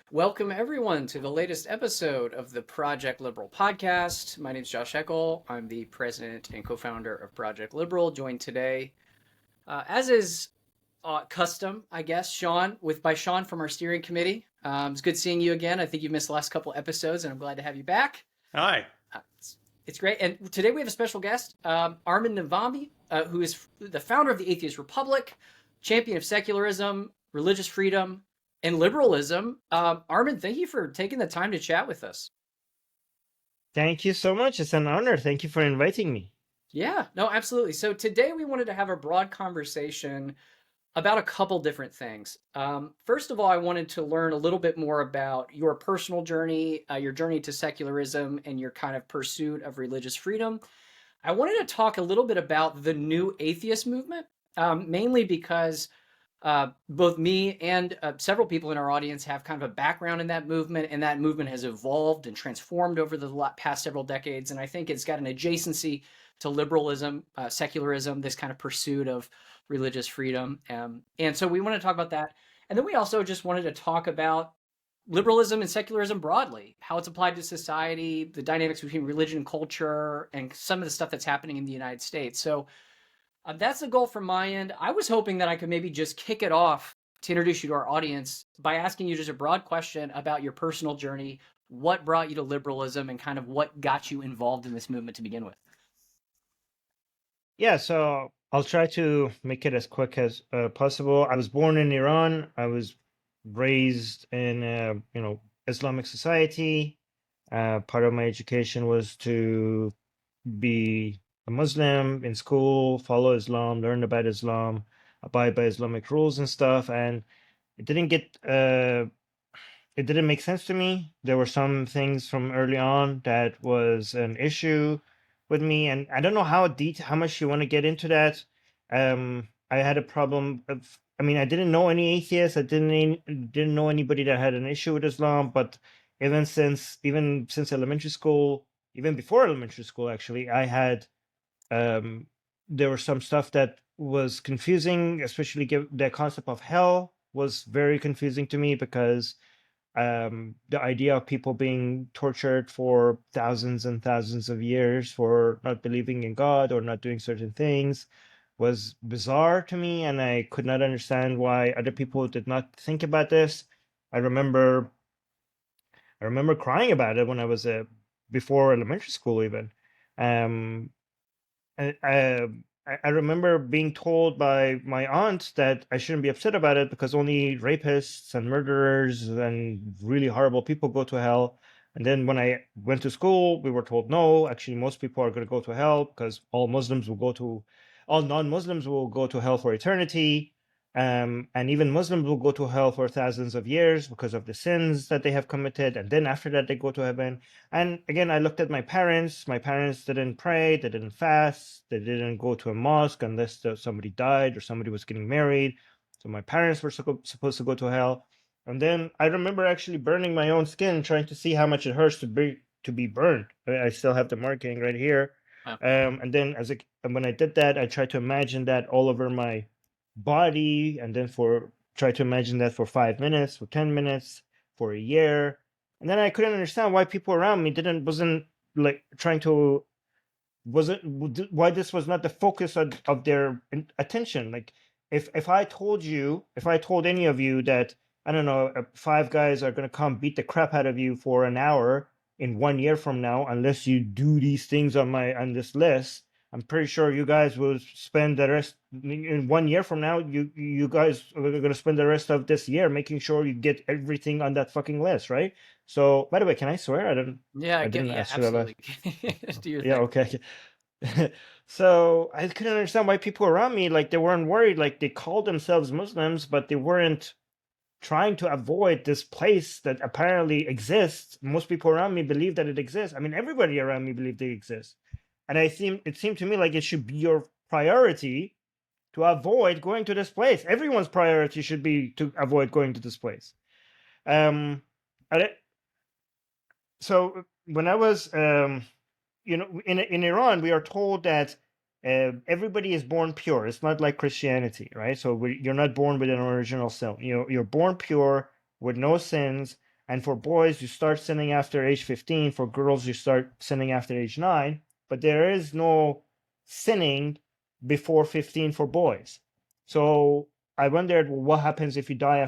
Welcome, everyone, to the latest episode of the Project Liberal podcast. My name is Josh Eakle. I'm the president and co founder of Project Liberal, joined today, as is custom, I guess, Shawn from our steering committee. It's good seeing you again. I think you missed the last couple episodes, and I'm glad to have you back. Hi. It's great. And today we have a special guest, Armin Navabi, who is the founder of the Atheist Republic, champion of secularism, religious freedom, and liberalism. Armin, thank you for taking the time to chat with us. Thank you so much. It's an honor. Thank you for inviting me. Yeah, no, absolutely. So today we wanted to have a broad conversation about a couple different things. First of all, I wanted to learn a little bit more about your personal journey, your journey to secularism, and your kind of pursuit of religious freedom. I wanted to talk a little bit about the new atheist movement, mainly because both me and several people in our audience have kind of a background in that movement, and that movement has evolved and transformed over the past several decades. And I think it's got an adjacency to liberalism, secularism, this kind of pursuit of religious freedom. And so we want to talk about that. And then we also just wanted to talk about liberalism and secularism broadly, how it's applied to society, the dynamics between religion and culture, and some of the stuff that's happening in the United States. So that's the goal from my end. I was hoping that I could maybe just kick it off to introduce you to our audience by asking you just a broad question about your personal journey, what brought you to liberalism, and kind of what got you involved in this movement to begin with. Yeah, so I'll try to make it as quick as possible. I was born in Iran. I was raised in, Islamic society. Part of my education was to be a Muslim in school, follow Islam, learn about Islam, abide by Islamic rules and stuff. And it didn't make sense to me. There were some things from early on that was an issue with me, and I don't know how much you want to get into that. I had a problem of, I didn't know any atheists. I didn't know anybody that had an issue with Islam. But even since elementary school, even before elementary school, actually, I had there was some stuff that was confusing, especially the concept of hell was very confusing to me because the idea of people being tortured for thousands and thousands of years for not believing in God or not doing certain things was bizarre to me, and I could not understand why other people did not think about this. I remember crying about it when I was before elementary school even. Um, I, I I remember being told by my aunt that I shouldn't be upset about it because only rapists and murderers and really horrible people go to hell. And then when I went to school, we were told no, actually most people are going to go to hell because all non-Muslims will go to hell for eternity. And even Muslims will go to hell for thousands of years because of the sins that they have committed. And then after that, they go to heaven. And again, I looked at my parents. My parents didn't pray, they didn't fast, they didn't go to a mosque unless somebody died or somebody was getting married. So my parents were supposed to go to hell. And then I remember actually burning my own skin, trying to see how much it hurts to be burned. I still have the marking right here. Wow. And then when I did that, I tried to imagine that all over my body, and then try to imagine that for 5 minutes, for 10 minutes, for a year. And then I couldn't understand why people around me wasn't like trying to, why this was not the focus of their attention. Like if I told any of you that, I don't know, 5 guys are going to come beat the crap out of you for an hour in 1 year from now, unless you do these things on this list, I'm pretty sure you guys will spend the rest in 1 year from now. You guys are going to spend the rest of this year making sure you get everything on that fucking list, right? So, by the way, can I swear? I didn't ask you that. Absolutely. Do your Yeah, thing. okay. So I couldn't understand why people around me, like, they weren't worried. Like, they called themselves Muslims, but they weren't trying to avoid this place that apparently exists. Most people around me believe that it exists. I mean, everybody around me believe they exist. And it seemed to me like it should be your priority to avoid going to this place. Everyone's priority should be to avoid going to this place. So when I was, in Iran, we are told that everybody is born pure. It's not like Christianity, right? So you're not born with an original sin. You're born pure with no sins, And for boys, you start sinning after age 15. For girls, you start sinning after age 9. But there is no sinning before 15 for boys. So I wondered, well, what happens if you die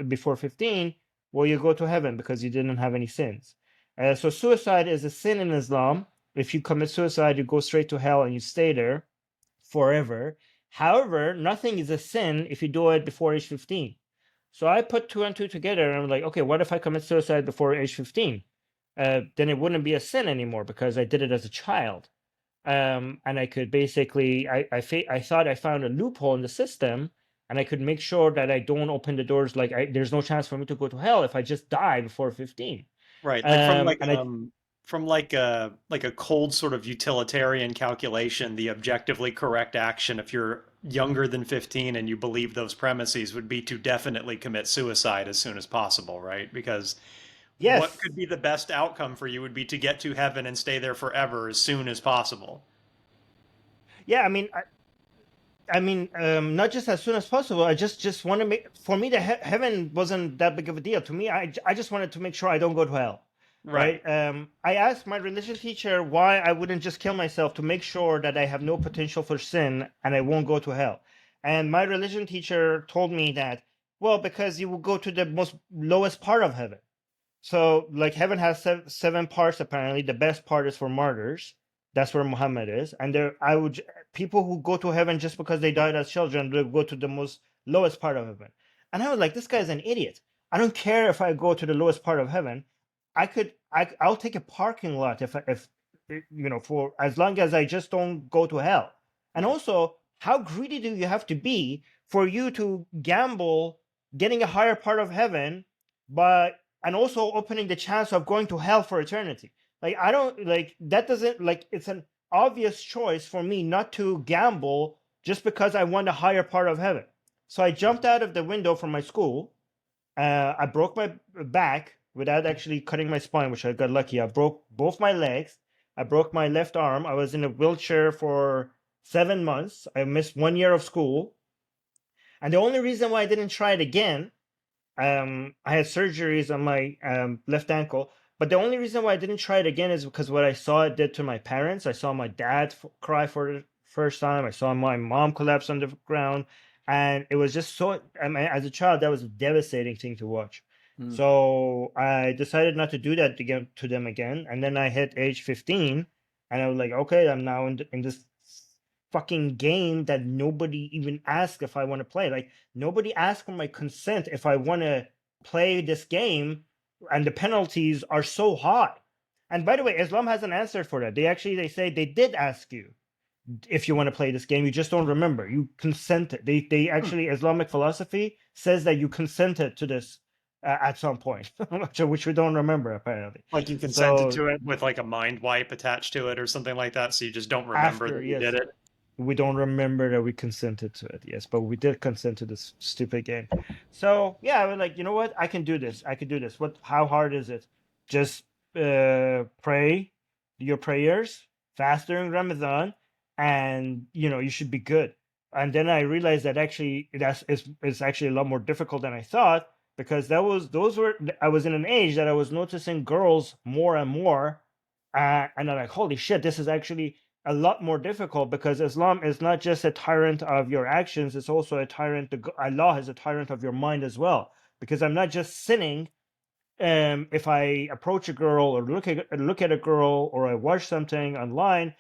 before 15? Well, you go to heaven because you didn't have any sins. So suicide is a sin in Islam. If you commit suicide, you go straight to hell and you stay there forever. However, nothing is a sin if you do it before age 15. So I put two and two together and I'm like, okay, what if I commit suicide before age 15? Then it wouldn't be a sin anymore because I did it as a child. And I could basically, I thought I found a loophole in the system, and I could make sure that I don't open the doors. Like there's no chance for me to go to hell if I just die before 15. Right, And I from like a cold sort of utilitarian calculation, the objectively correct action if you're younger than 15 and you believe those premises would be to definitely commit suicide as soon as possible, right? Because what yes, could be the best outcome for you would be to get to heaven and stay there forever as soon as possible. yeah, not just as soon as possible. I just want to make, for me, the heaven wasn't that big of a deal to me. I just wanted to make sure I don't go to hell, Right. right? I asked my religion teacher why I wouldn't just kill myself to make sure that I have no potential for sin and I won't go to hell. And my religion teacher told me that, well, because you will go to the most lowest part of heaven. So, like, heaven has seven parts apparently. The best part is for martyrs. That's where Muhammad is. And people who go to heaven just because they died as children will go to the most lowest part of heaven. And I was like, this guy's an idiot. I don't care if I go to the lowest part of heaven. I'll take a parking lot if for as long as I just don't go to hell. And also, how greedy do you have to be for you to gamble getting a higher part of heaven, but and also opening the chance of going to hell for eternity? Like, I don't like that. Doesn't, like, it's an obvious choice for me not to gamble just because I want a higher part of heaven. So I jumped out of the window from my school. I broke my back without actually cutting my spine, which I got lucky. I broke both my legs. I broke my left arm. I was in a wheelchair for 7 months. I missed 1 year of school. And the only reason why I didn't try it again, I had surgeries on my left ankle. But the only reason why I didn't try it again is because what I saw it did to my parents. I saw my dad cry for the first time. I saw my mom collapse on the ground. And it was just so, I mean, as a child, that was a devastating thing to watch. Mm. So I decided not to do that again to them again. And then I hit age 15 and I was like, okay, I'm now in this fucking game that nobody even asked if I want to play. Like, nobody asked for my consent if I want to play this game, and the penalties are so high. And by the way, Islam has an answer for that. They say they did ask you if you want to play this game, you just don't remember. You consented. They Hmm. actually, Islamic philosophy says that you consented to this at some point, which we don't remember apparently. Like you consented So to it with like a mind wipe attached to it or something like that, so you just don't remember after, that you did yes, it. we don't remember that we consented to it. Yes, but we did consent to this stupid game. So yeah, I was like, you know what? I can do this. I can do this. What? How hard is it? Just pray your prayers, fast during Ramadan, and you should be good. And then I realized that actually it's actually a lot more difficult than I thought, because I was in an age that I was noticing girls more and more, and I'm like, holy shit, this is actually a lot more difficult, because Islam is not just a tyrant of your actions, it's also a tyrant. Allah is a tyrant of your mind as well. Because I'm not just sinning if I approach a girl or look at a girl, or I watch something online.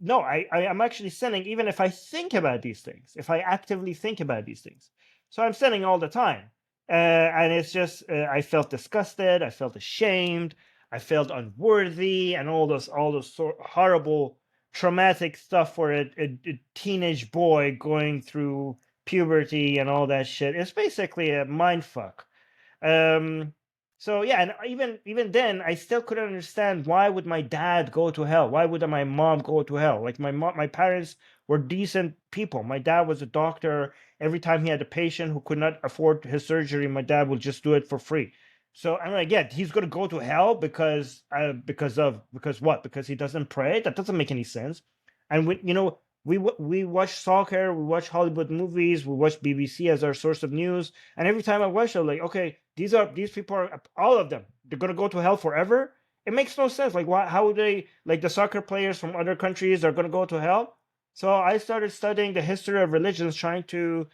No, I am actually sinning even if I think about these things, if I actively think about these things. So I'm sinning all the time. And it's just, I felt disgusted, I felt ashamed, I felt unworthy, and all those horrible, traumatic stuff for a teenage boy going through puberty and all that shit. It's basically a mind fuck. Um, so yeah, and even then, I still couldn't understand, why would my dad go to hell? Why would my mom go to hell? Like, my parents were decent people. My dad was a doctor. Every time he had a patient who could not afford his surgery, my dad would just do it for free. So I'm like, yeah, he's gonna go to hell because what? Because he doesn't pray? That doesn't make any sense. And we watch soccer, we watch Hollywood movies, we watch BBC as our source of news, and every time I watch, I'm like, okay, these people are all of them. They're gonna go to hell forever. It makes no sense. Like, why? How would they like the soccer players from other countries are gonna go to hell? So I started studying the history of religions, trying to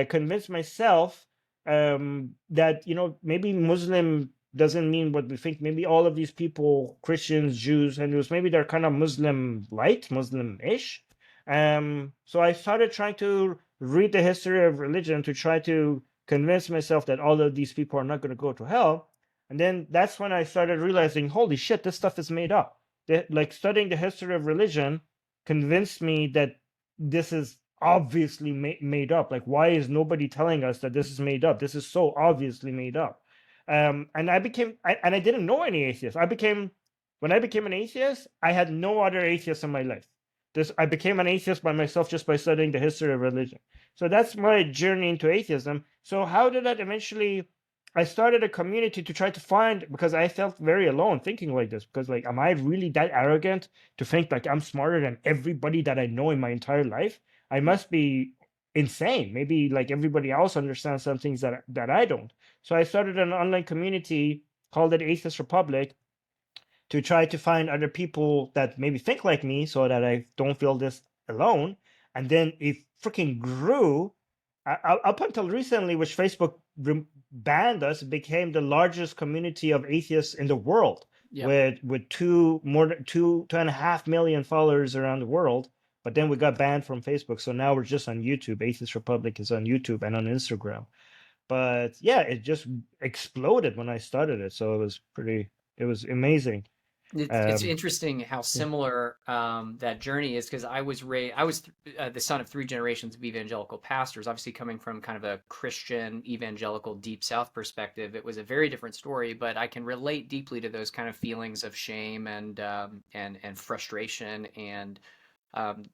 convince myself that maybe Muslim doesn't mean what we think. Maybe all of these people, Christians, Jews, Hindus, maybe they're kind of Muslim light, Muslim-ish. So I started trying to read the history of religion to try to convince myself that all of these people are not going to go to hell. And then that's when I started realizing, holy shit, this stuff is made up. Like studying the history of religion convinced me that this is obviously made up. Like, why is nobody telling us that this is made up? This is so obviously made up. And I didn't know any atheists. When I became an atheist, I had no other atheists in my life. I became an atheist by myself just by studying the history of religion. So that's my journey into atheism. So how did that eventually? I started a community to try to find, because I felt very alone thinking like this. Because like, am I really that arrogant to think like I'm smarter than everybody that I know in my entire life? I must be insane. Maybe like everybody else understands some things that I don't. So I started an online community called the Atheist Republic, to try to find other people that maybe think like me so that I don't feel this alone. And then it freaking grew. Up until recently, which Facebook banned us, it became the largest community of atheists in the world, Yep. with more than 2.5 million followers around the world. But then we got banned from Facebook, so now we're just on YouTube. Atheist Republic is on YouTube and on Instagram. But yeah, it just exploded when I started it, so it was amazing. It's Um, interesting how yeah. similar that journey is because I was the son of three generations of evangelical pastors. Obviously, coming from kind of a Christian evangelical deep South perspective, it was a very different story. But I can relate deeply to those kind of feelings of shame and frustration and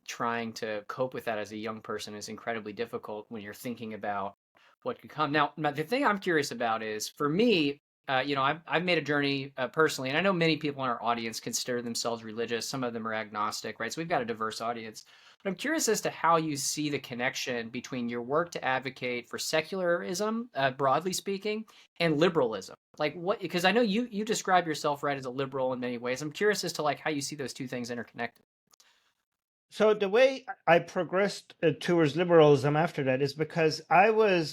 trying to cope with that as a young person is incredibly difficult when you're thinking about what could come. Now, the thing I'm curious about is for me, I've made a journey personally, and I know many people in our audience consider themselves religious. Some of them are agnostic, right? So we've got a diverse audience. But I'm curious as to how you see the connection between your work to advocate for secularism, broadly speaking, and liberalism. Like what? Because I know you describe yourself right as a liberal in many ways. I'm curious as to like how you see those two things interconnected. So the way I progressed towards liberalism after that is because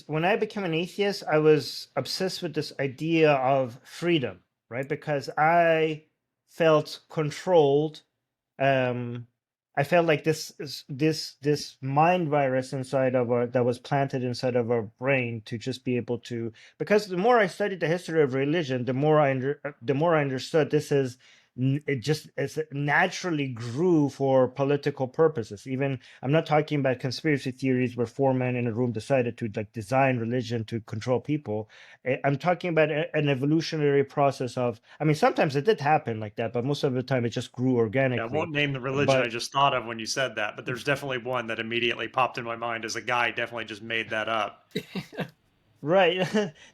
when I became an atheist, I was obsessed with this idea of freedom, right? Because I felt controlled. Um, I felt like this mind virus inside of that was planted inside of our brain to just be able to. Because the more I studied the history of religion, the more I understood this is it naturally grew for political purposes. Even I'm not talking about conspiracy theories where four men in a room decided to like design religion to control people. I'm talking about an evolutionary process of. I mean, sometimes it did happen like that, but most of the time it just grew Yeah, I organically. won't name the religion I But just thought of when you said that, but there's definitely one that immediately popped in my mind as a guy definitely just made that up. right.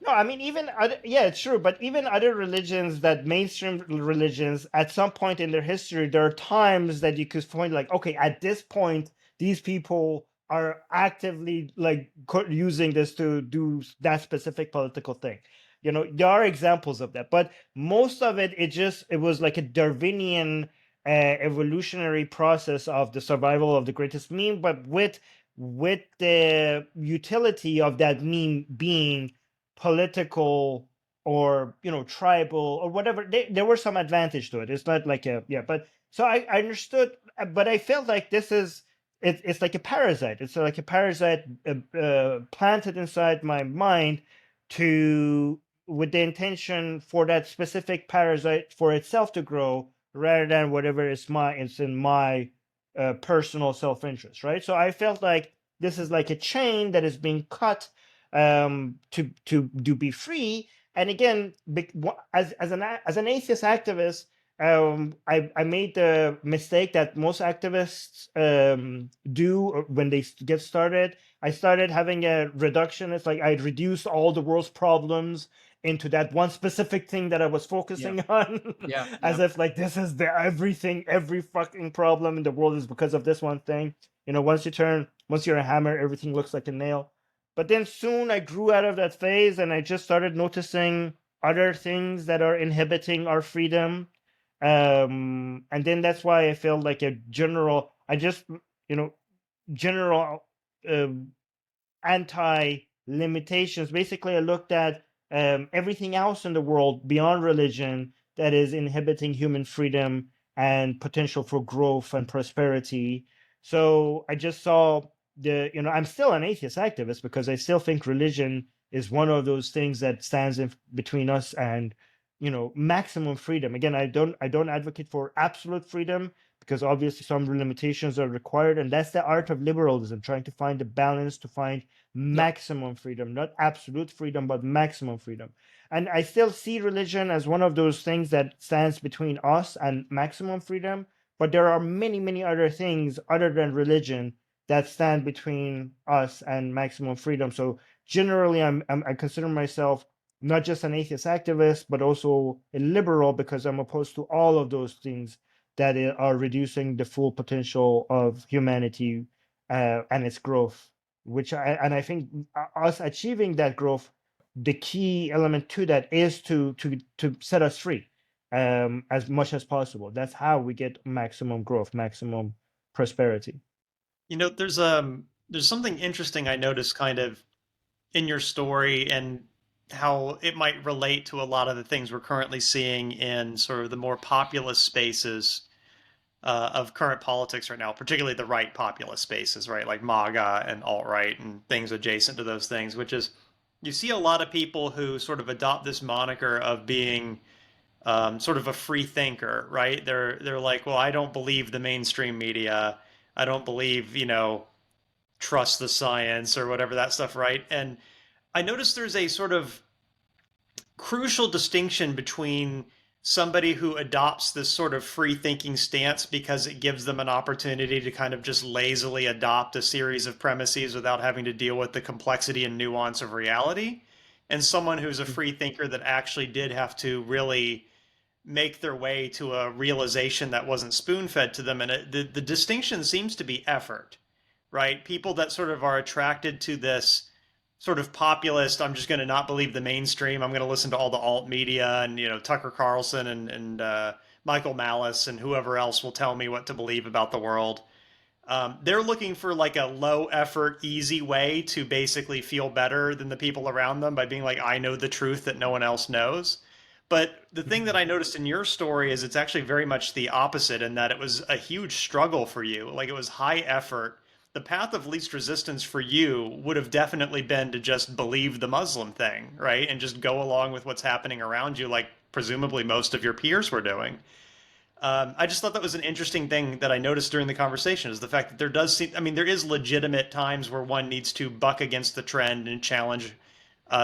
No, I mean, even other, yeah, it's true. But even other religions, that mainstream religions, at some point in their history, there are times that you could point like, okay, at this point, these people are actively like using this to do that specific political thing. There are examples of that, but most of it was like a Darwinian evolutionary process of the survival of the greatest meme, but with the utility of that meme being political or tribal or whatever. There were some advantage to it. It's not like a yeah, but so I understood, but I felt like it's like a parasite. It's like a parasite planted inside my mind to with the intention for that specific parasite for itself to grow rather than whatever it's in my personal self-interest, right? So I felt like this is like a chain that is being cut to be free. And again, as an atheist activist, I made the mistake that most activists do when they get started. I started having a reductionist, like I reduced all the world's problems into that one specific thing that I was Yeah. focusing on, Yeah. as Yeah. if like this is the everything, every fucking problem in the world is because of this one thing. Once you're a hammer, everything looks like a nail. But then soon I grew out of that phase and I just started noticing other things that are inhibiting our freedom. And then that's why I feel like a general, I just, you know, general um anti limitations. Basically, I looked at everything else in the world beyond religion that is inhibiting human freedom and potential for growth and prosperity. So I just saw I'm still an atheist activist because I still think religion is one of those things that stands in between us and maximum freedom. Again, I don't advocate for absolute freedom because obviously some limitations are required, and that's the art of liberalism, trying to find the balance, to find Yep. maximum freedom, not absolute freedom, but maximum freedom. And I still see religion as one of those things that stands between us and maximum freedom. But there are many, many other things other than religion that stand between us and maximum freedom. So generally, I consider myself not just an atheist activist, but also a liberal because I'm opposed to all of those things that are reducing the full potential of humanity and its growth. And I think us achieving that growth, the key element to that is to set us free as much as possible. That's how we get maximum growth, maximum prosperity. There's something interesting I noticed kind of in your story and how it might relate to a lot of the things we're currently seeing in sort of the more populist spaces of current politics right now, particularly the right populist spaces, right? Like MAGA and alt-right and things adjacent to those things, which is you see a lot of people who sort of adopt this moniker of being sort of a free thinker, right? They're like, well, I don't believe the mainstream media. I don't believe, trust the science or whatever that stuff, right? And I noticed there's a sort of crucial distinction between somebody who adopts this sort of free thinking stance because it gives them an opportunity to kind of just lazily adopt a series of premises without having to deal with the complexity and nuance of reality, and someone who's a free thinker that actually did have to really make their way to a realization that wasn't spoon fed to them. And the distinction seems to be effort, right? People that sort of are attracted to this sort of populist, I'm just going to not believe the mainstream. I'm going to listen to all the alt media and, Tucker Carlson and Michael Malice and whoever else will tell me what to believe about the world. They're looking for like a low effort, easy way to basically feel better than the people around them by being like, I know the truth that no one else knows. But the thing that I noticed in your story is it's actually very much the opposite in that it was a huge struggle for you. Like it was high effort. The path of least resistance for you would have definitely been to just believe the Muslim thing, right? And just go along with what's happening around you, like presumably most of your peers were doing. I just thought that was an interesting thing that I noticed during the conversation is the fact that there does seem, I mean, there is legitimate times where one needs to buck against the trend and challenge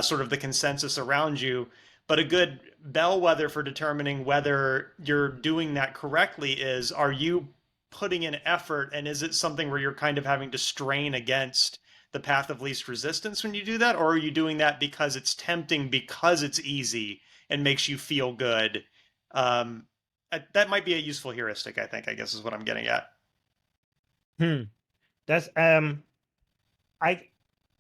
sort of the consensus around you. But a good bellwether for determining whether you're doing that correctly is, are you putting in effort and is it something where you're kind of having to strain against the path of least resistance when you do that? Or are you doing that because it's tempting, because it's easy and makes you feel good? Um, that might be a useful heuristic, I think, I guess is what I'm getting at. Hmm. That's I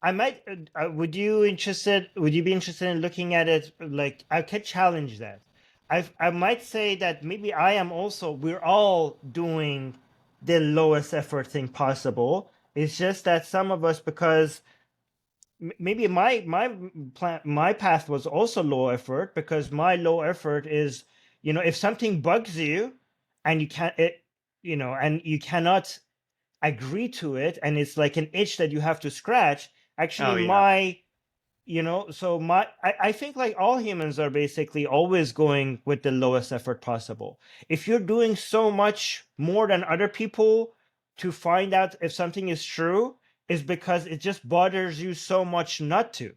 I might would you be interested in looking at it like I could challenge that. I might say that maybe we're all doing the lowest effort thing possible. It's just that some of us, because maybe my path was also low effort, because my low effort is, if something bugs you and and you cannot agree to it, and it's like an itch that you have to scratch. Actually, Oh yeah. I think like all humans are basically always going with the lowest effort possible. If you're doing so much more than other people to find out if something is true, is because it just bothers you so much not to.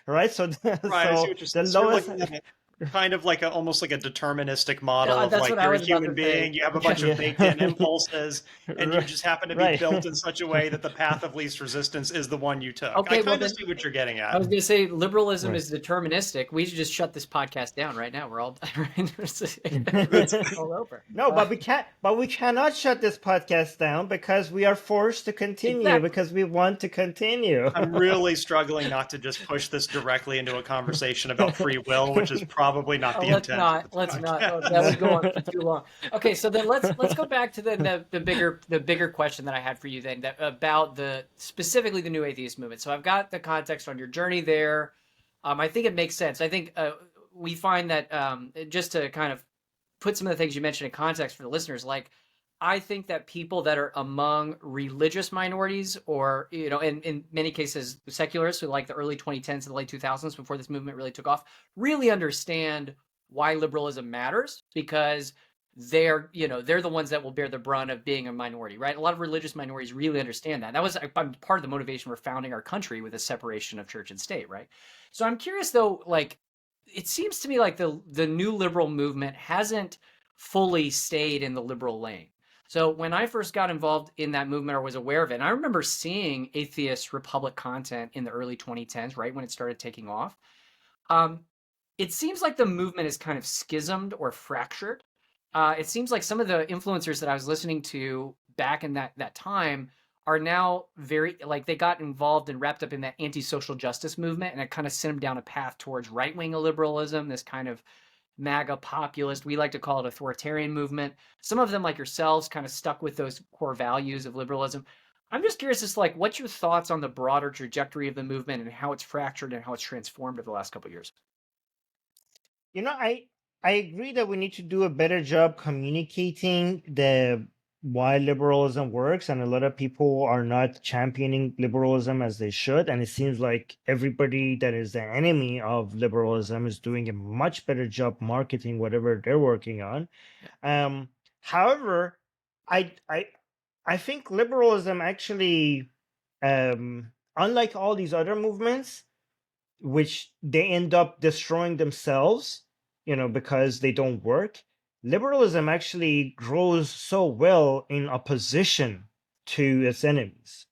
Right? So Right, I see so what you're the saying. So you're lowest looking at it. kind of like almost like a deterministic model of That's like what I you're a was about human to say. being, you have a bunch of baked in Yeah. impulses, and you just happen to be Right. built in such a way that the path of least resistance is the one you took. I Okay, well kind of then see what you're getting I at. was going to say liberalism Right. is deterministic. We should just shut this podcast down right now. We're all That's it's all over. No, but we can't. But we cannot shut this podcast down because we are forced to continue Exactly. because we want to continue. I'm really struggling not to just push this directly into a conversation about free will, which is probably not Oh, the let's intent of not. this Let's not. Oh, that podcast. would go on for too long. Okay, so then let's go back to the bigger question that I had for you then about the specifically the new atheist movement. So I've got the context on your journey there. I think it makes sense. I think we find that just to kind of put some of the things you mentioned in context for the listeners, like I think that people that are among religious minorities or, in many cases, secularists who like the early 2010s and the late 2000s before this movement really took off, really understand why liberalism matters because they're the ones that will bear the brunt of being a minority, right? A lot of religious minorities really understand that. That was part of the motivation for founding our country with a separation of church and state, right? So I'm curious though, like, it seems to me like the new liberal movement hasn't fully stayed in the liberal lane. So when I first got involved in that movement or was aware of it, and I remember seeing Atheist Republic content in the early 2010s, right when it started taking off. Um, it seems like the movement is kind of schismed or fractured. It seems like some of the influencers that I was listening to back in that time are now very like they got involved and wrapped up in that anti-social justice movement, and it kind of sent them down a path towards right-wing liberalism, this kind of MAGA populist. We like to call it authoritarian movement. Some of them, like yourselves, kind of stuck with those core values of liberalism. I'm just curious as to like what's your thoughts on the broader trajectory of the movement and how it's fractured and how it's transformed over the last couple of years. I agree that we need to do a better job communicating the why liberalism works, and a lot of people are not championing liberalism as they should. And it seems like everybody that is the enemy of liberalism is doing a much better job marketing whatever they're working on. However, I I I think liberalism actually, unlike all these other movements, which they end up destroying themselves, because they don't work. Liberalism actually grows so well in opposition to its enemies.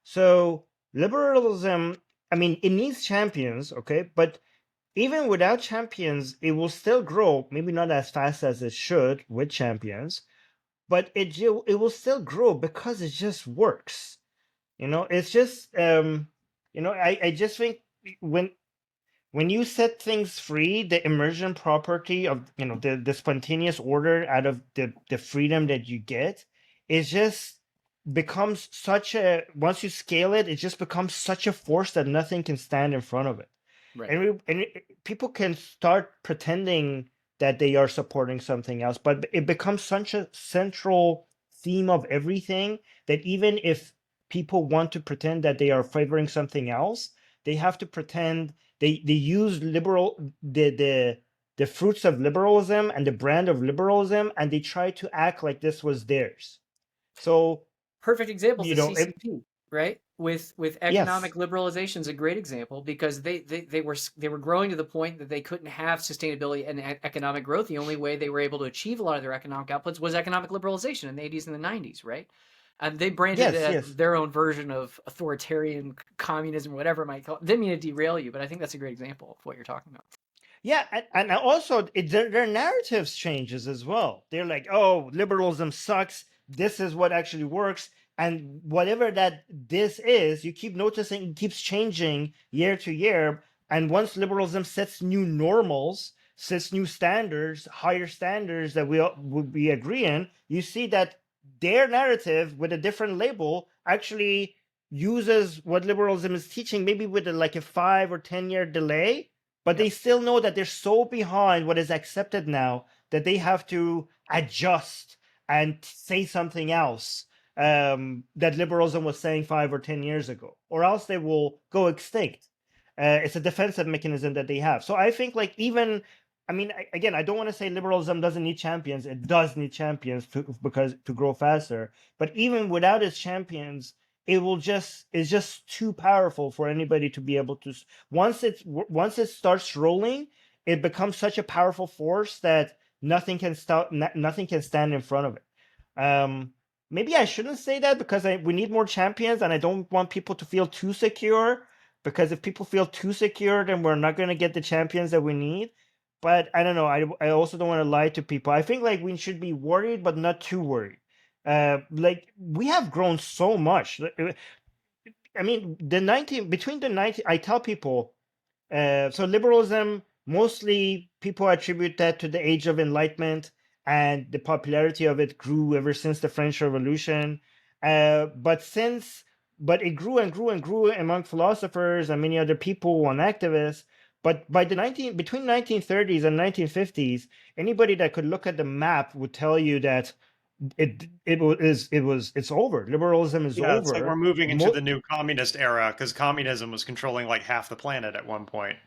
So liberalism, I mean, it needs champions, okay, but even without champions, it will still grow. Maybe not as fast as it should with champions, but it will still grow because it just works. It's just I just think when when you set things free, the emergent property of the spontaneous order out of the freedom that you get, it just becomes such a once you scale it, it just becomes such a force that nothing can stand in front of it. Right. People can start pretending that they are supporting something else, but it becomes such a central theme of everything that even if people want to pretend that they are favoring something else, they have to pretend they use the fruits of liberalism and the brand of liberalism, and they try to act like this was theirs. So Perfect example is the it, CCP, right? With yes, economic liberalization is a great example because they were growing to the point that they couldn't have sustainability and economic growth. The only way they were able to achieve a lot of their economic outputs was economic liberalization in the 80s and the 90s, right? And they branded it yes, as yes. their own version of authoritarian communism, whatever it might call it. Didn't mean to derail you, but I think that's a great example of what you're talking about. Yeah, and also their narratives changes as well. They're like, oh, liberalism sucks. This is what actually works, and whatever that this is, you keep noticing it keeps changing year to year. And once liberalism sets new normals, sets new standards, higher standards that we would be agreeing, you see that their narrative with a different label actually uses what liberalism is teaching, maybe with like a 5 or 10 year delay, but Yep. they still know that they're so behind what is accepted now that they have to adjust and say something else, that liberalism was saying 5 or 10 years ago, or else they will go extinct. It's a defensive mechanism that they have. So I think, like, even, I mean, again, I don't want to say liberalism doesn't need champions. It does need champions because to grow faster. But even without its champions, it's just too powerful for anybody to be able to. Once it starts rolling, it becomes such a powerful force that nothing can stop, nothing can stand in front of it. Maybe I shouldn't say that because we need more champions, and I don't want people to feel too secure. Because if people feel too secure, then we're not going to get the champions that we need. But I don't know. I also don't want to lie to people. I think like we should be worried, but not too worried. Like we have grown so much. I mean, between the 19, I tell people, so liberalism, mostly people attribute that to the Age of Enlightenment, and the popularity of it grew ever since the French Revolution. But it grew and grew and grew among philosophers and many other people and activists. But between 1930s and 1950s, anybody that could look at the map would tell you that it's over. Liberalism is Yeah, it's like we're over. moving into the new communist era because communism was controlling like half the planet at one point.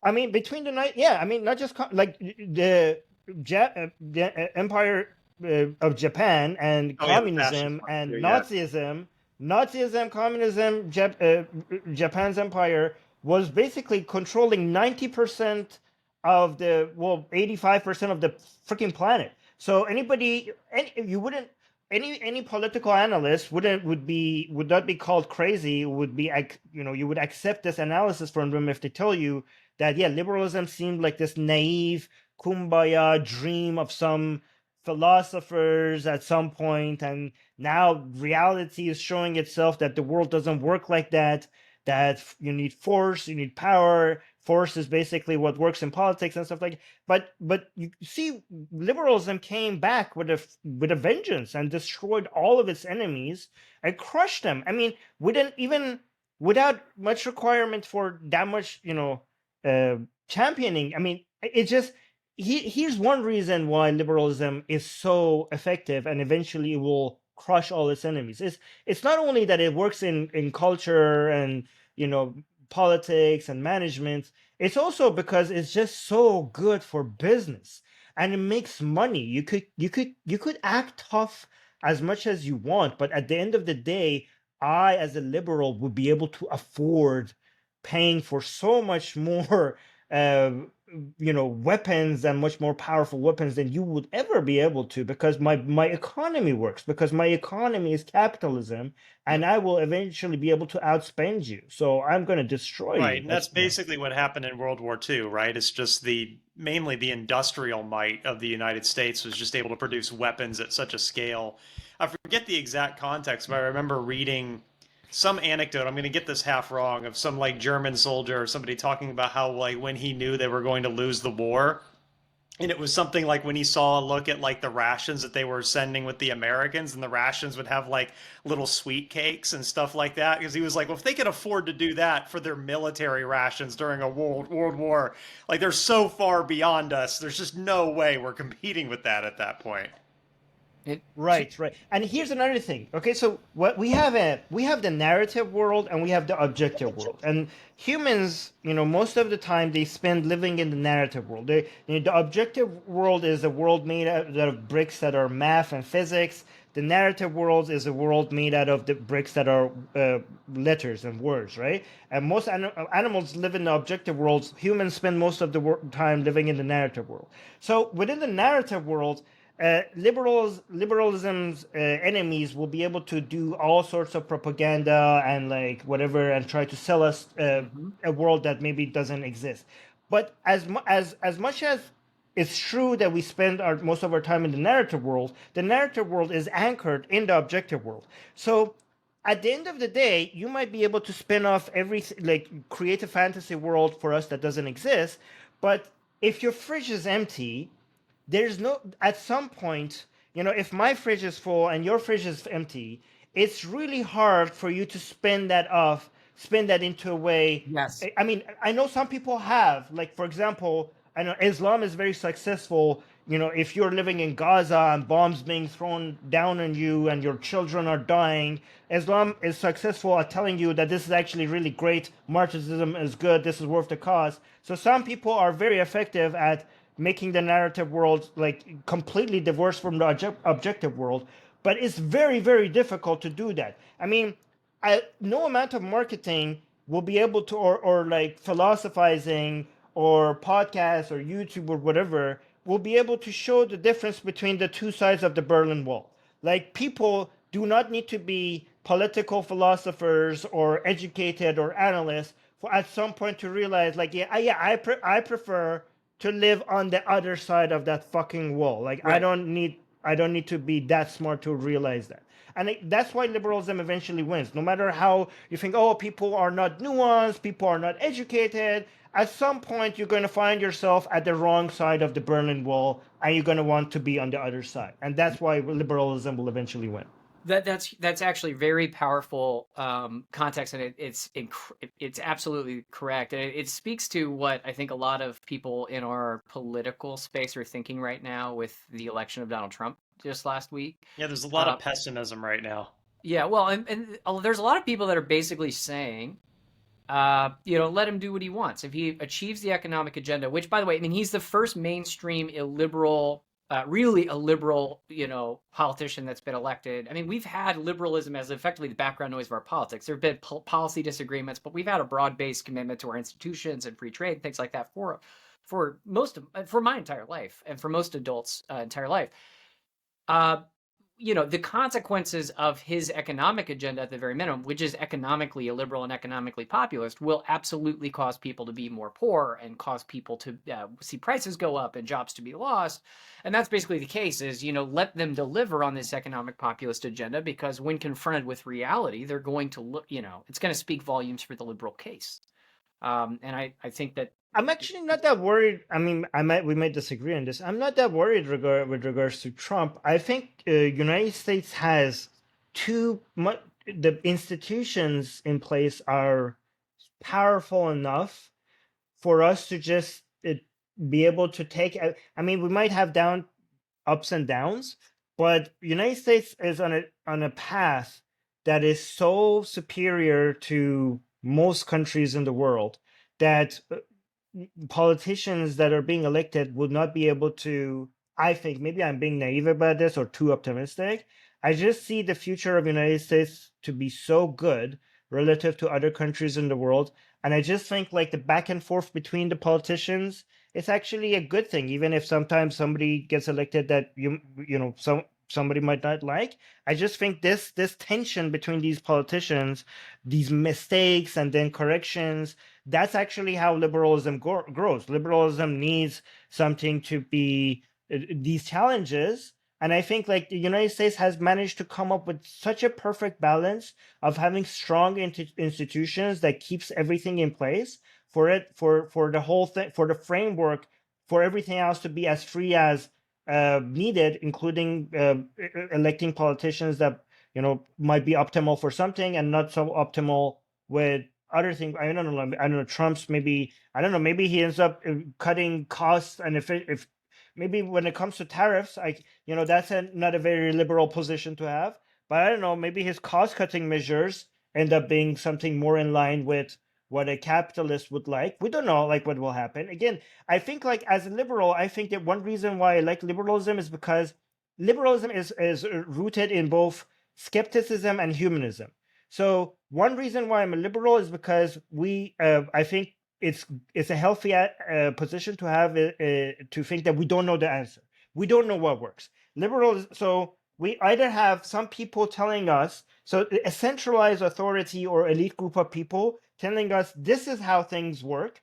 I mean, between the night, yeah. I mean, not just like the Empire of Japan and Oh yeah, the fascist communism and frontier, yeah. Nazism, communism, Japan's empire was basically controlling 90% of 85% of the freaking planet. So you wouldn't, any political analyst would not be called crazy. Would be, you would accept this analysis from them if they tell you that, yeah, liberalism seemed like this naive kumbaya dream of some philosophers at some point, and now reality is showing itself that the world doesn't work like that, that you need force, you need power. Force is basically what works in politics and stuff like that. But you see, liberalism came back with a vengeance and destroyed all of its enemies and crushed them. I mean, without much requirement for that much, championing. I mean, it just here's one reason why liberalism is so effective, and eventually it will crush all its enemies. It's not only that it works in culture and politics and management. It's also because it's just so good for business, and it makes money. You could act tough as much as you want, but at the end of the day, I, as a liberal, would be able to afford paying for so much more uh, weapons, and much more powerful weapons than you would ever be able to, because my economy works, because my economy is capitalism, Yep. and I will eventually be able to outspend you. So I'm going to destroy Right, you. and that's That's basically what happened in World War II, right? It's just mainly the industrial might of the United States was just able to produce weapons at such a scale. I forget the exact context, but I remember reading some anecdote. I'm going to get this half wrong of some like German soldier or somebody talking about how like when he knew they were going to lose the war, and it was something like when he saw a look at like the rations that they were sending with the Americans, and the rations would have like little sweet cakes and stuff like that. Because he was like, well, if they can afford to do that for their military rations during a world war, like they're so far beyond us. There's just no way we're competing with that at that point. It, right, right. And here's another thing. Okay, so what we have the narrative world, and we have the objective world. And humans, most of the time they spend living in the narrative world. The objective world is a world made out of bricks that are math and physics. The narrative world is a world made out of the bricks that are letters and words, right? And most animals live in the objective worlds. Humans spend most of the time living in the narrative world. So within the narrative world, liberalism's enemies will be able to do all sorts of propaganda and like whatever, and try to sell us Mhm. a world that maybe doesn't exist. But as much as it's true that we spend most of our time in the narrative world is anchored in the objective world. So at the end of the day, you might be able to spin off like create a fantasy world for us that doesn't exist. But if your fridge is empty, there's no, at some point, if my fridge is full and your fridge is empty, it's really hard for you to spin that into a way. Yes. I mean, I know some people have, like, for example, I know Islam is very successful. If you're living in Gaza and bombs being thrown down on you and your children are dying, Islam is successful at telling you that this is actually really great. Marxism is good. This is worth the cost. So some people are very effective at making the narrative world like completely divorced from the objective world, but it's very, very difficult to do that. I mean, no amount of marketing will be able to, or like philosophizing or podcast or YouTube or whatever will be able to show the difference between the two sides of the Berlin Wall. Like, people do not need to be political philosophers or educated or analysts for at some point to realize, like, I prefer to live on the other side of that fucking wall. Like, Right. I don't need to be that smart to realize that. And that's why liberalism eventually wins. No matter how you think, oh, people are not nuanced, people are not educated, at some point you're going to find yourself at the wrong side of the Berlin Wall, and you're going to want to be on the other side. And that's why liberalism will eventually win. That's actually very powerful context, and it's absolutely correct, and it speaks to what I think a lot of people in our political space are thinking right now with the election of Donald Trump just last week. Yeah, there's a lot of pessimism right now. Yeah, well, and there's a lot of people that are basically saying, let him do what he wants. If he achieves the economic agenda, which, by the way, I mean, he's the first mainstream illiberal, really a liberal, politician that's been elected. I mean, we've had liberalism as effectively the background noise of our politics. There have been policy disagreements, but we've had a broad-based commitment to our institutions and free trade and things like that for my entire life, and for most adults' entire life. The consequences of his economic agenda at the very minimum, which is economically illiberal and economically populist, will absolutely cause people to be more poor and cause people to see prices go up and jobs to be lost. And that's basically the case is, let them deliver on this economic populist agenda, because when confronted with reality, they're going to look, it's going to speak volumes for the liberal case. And I think that I'm actually not that worried. I mean, we might disagree on this. I'm not that worried with regards to Trump. I think United States has too much. The institutions in place are powerful enough for us to just be able to take. I mean, we might have ups and downs, but United States is on a path that is so superior to most countries in the world that politicians that are being elected would not be able to. I think maybe I'm being naive about this or too optimistic. I just see the future of the United States to be so good relative to other countries in the world. And I just think, like, the back and forth between the politicians, it's actually a good thing, even if sometimes somebody gets elected that somebody might not like. I just think this tension between these politicians, these mistakes and then corrections, that's actually how liberalism grows. Liberalism needs something to be these challenges. And I think, like, the United States has managed to come up with such a perfect balance of having strong institutions that keeps everything in place for the whole thing, for the framework, for everything else to be as free as needed, including electing politicians that might be optimal for something and not so optimal with other things. I don't know. Trump's maybe, I don't know. Maybe he ends up cutting costs, and if maybe when it comes to tariffs, that's not a very liberal position to have. But I don't know. Maybe his cost-cutting measures end up being something more in line with what a capitalist would like. We don't know, like, what will happen. Again, I think, like, as a liberal, I think that one reason why I like liberalism is because liberalism is rooted in both skepticism and humanism. So one reason why I'm a liberal is because I think it's a healthy position to have to think that we don't know the answer. We don't know what works. Liberals, so we either have some people telling us, so a centralized authority or elite group of people telling us this is how things work.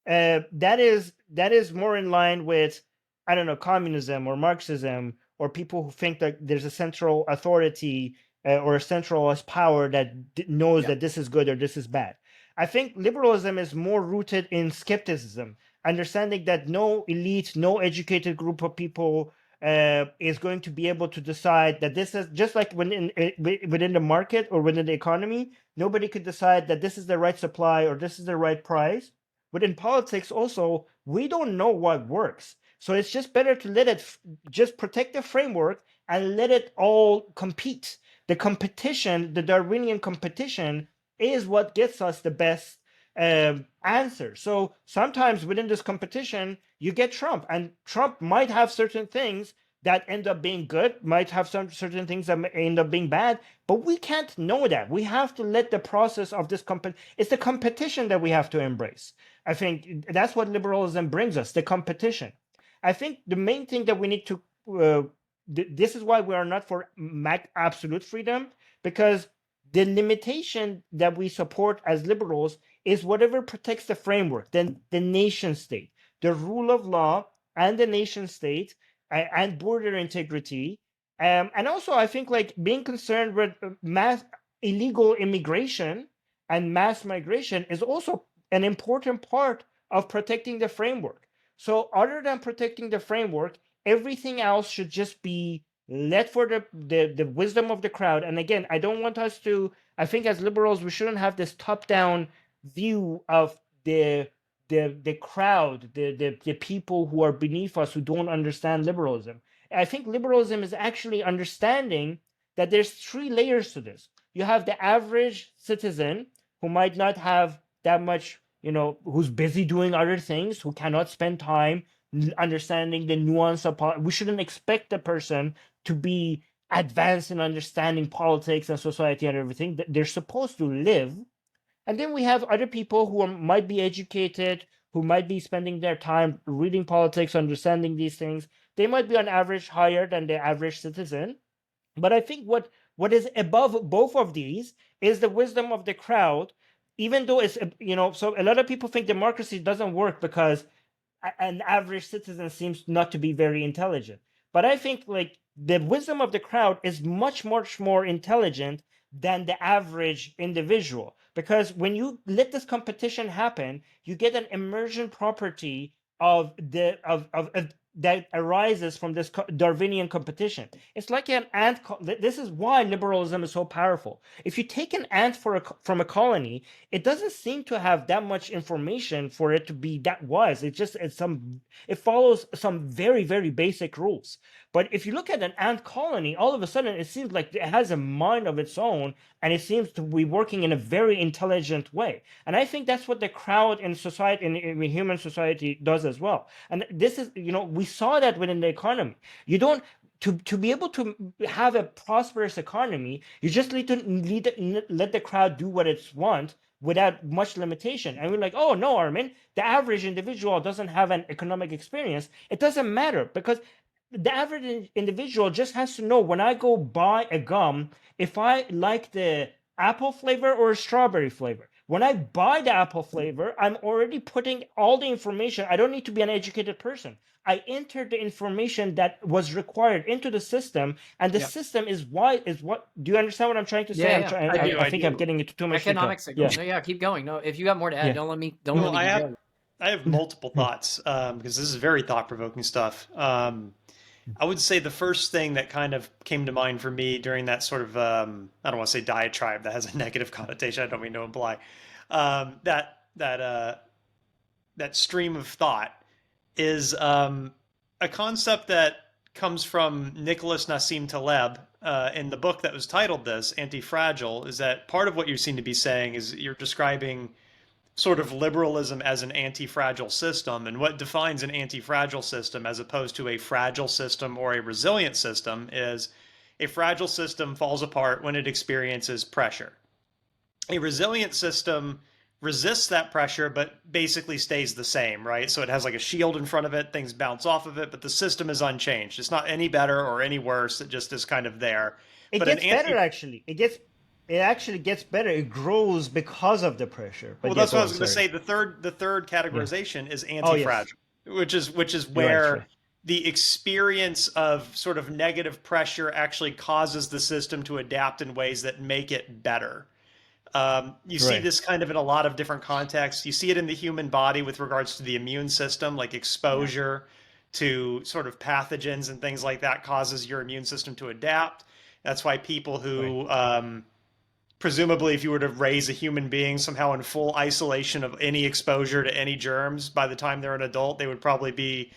That is more in line with, I don't know, communism or Marxism, or people who think that there's a central authority or a centralized power that knows that this is good or this is bad. I think liberalism is more rooted in skepticism, understanding that no elite, no educated group of people is going to be able to decide that this is just like within the market or within the economy. Nobody could decide that this is the right supply or this is the right price. But in politics also, we don't know what works. So it's just better to let it just protect the framework and let it all compete. The competition, the Darwinian competition, is what gets us the best answer. So sometimes within this competition, you get Trump, and Trump might have certain things that end up being good, might have some certain things that end up being bad, but we can't know that. We have to let the process of this it's the competition that we have to embrace. I think that's what liberalism brings us, the competition. I think the main thing that we need to, this is why we are not for absolute freedom, because the limitation that we support as liberals is whatever protects the framework, then the nation state, the rule of law, and the nation state, and border integrity. And also, I think like being concerned with mass illegal immigration and mass migration is also an important part of protecting the framework. So, other than protecting the framework, everything else should just be let for the wisdom of the crowd. And again, I don't want us to, I think as liberals, we shouldn't have this top down view of the crowd, the people who are beneath us who don't understand liberalism. I think liberalism is actually understanding that there's three layers to this. You have the average citizen who might not have that much, who's busy doing other things, who cannot spend time understanding the nuance of we shouldn't expect the person to be advanced in understanding politics and society and everything. They're supposed to live. And then we have other people who might be educated, who might be spending their time reading politics, understanding these things. They might be on average higher than the average citizen. But I think what is above both of these is the wisdom of the crowd, even though it's, so a lot of people think democracy doesn't work because an average citizen seems not to be very intelligent. But I think like the wisdom of the crowd is much, much more intelligent than the average individual. Because when you let this competition happen, you get an emergent property of that arises from this Darwinian competition. It's like an ant. This is why liberalism is so powerful. If you take an ant from a colony, it doesn't seem to have that much information for it to be that wise. It follows some very, very basic rules. But if you look at an ant colony, all of a sudden it seems like it has a mind of its own, and it seems to be working in a very intelligent way. And I think that's what the crowd in society, in human society, does as well. And this is, we saw that within the economy. You don't to be able to have a prosperous economy, you just need to let the crowd do what it wants without much limitation. And we're like, oh no, Armin, the average individual doesn't have an economic experience. It doesn't matter, because the average individual just has to know, when I go buy a gum, if I like the apple flavor or strawberry flavor. When I buy the apple flavor, I'm already putting all the information. I don't need to be an educated person. I enter the information that was required into the system, and the Yeah. system is what. Do you understand what I'm trying to say? Yeah, yeah. I think I'm getting into too much detail. Economic signal. Yeah. No, yeah, keep going. No, if you got more to add, Yeah. don't let me derail. I have multiple thoughts because this is very thought-provoking stuff. I would say the first thing that kind of came to mind for me during that sort of, I don't want to say diatribe, that has a negative connotation, I don't mean to imply, that stream of thought is a concept that comes from Nicholas Nassim Taleb in the book that was titled this, Anti-Fragile, is that part of what you seem to be saying is you're describing sort of liberalism as an anti-fragile system. And what defines an anti-fragile system as opposed to a fragile system or a resilient system is a fragile system falls apart when it experiences pressure. A resilient system resists that pressure, but basically stays the same, right? So it has like a shield in front of it, things bounce off of it, but the system is unchanged. It's not any better or any worse. It just is kind of there. It but gets better, actually. It actually gets better. It grows because of the pressure. But well, that's what I was going to say. The third categorization is anti-fragile, which is where the experience of sort of negative pressure actually causes the system to adapt in ways that make it better. You see this kind of in a lot of different contexts. You see it in the human body with regards to the immune system, like exposure to sort of pathogens and things like that causes your immune system to adapt. That's why people who presumably, if you were to raise a human being somehow in full isolation of any exposure to any germs, by the time they're an adult, they would probably be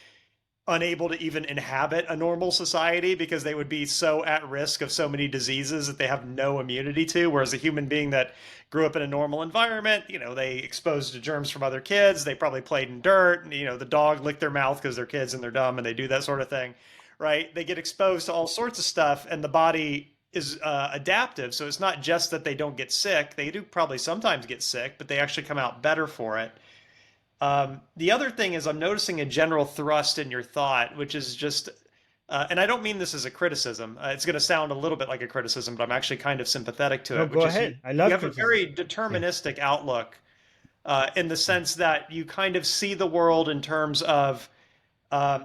unable to even inhabit a normal society because they would be so at risk of so many diseases that they have no immunity to. Whereas a human being that grew up in a normal environment, they exposed to germs from other kids, they probably played in dirt, and, the dog licked their mouth because they're kids and they're dumb and they do that sort of thing, right? They get exposed to all sorts of stuff, and the body is adaptive. So it's not just that they don't get sick. They do probably sometimes get sick, but they actually come out better for it. The other thing is I'm noticing a general thrust in your thought, which is just, and I don't mean this as a criticism. It's going to sound a little bit like a criticism, but I'm actually kind of sympathetic to No, it, go which is ahead. I you love have a criticism. very Yeah. deterministic outlook in the sense that you kind of see the world in terms of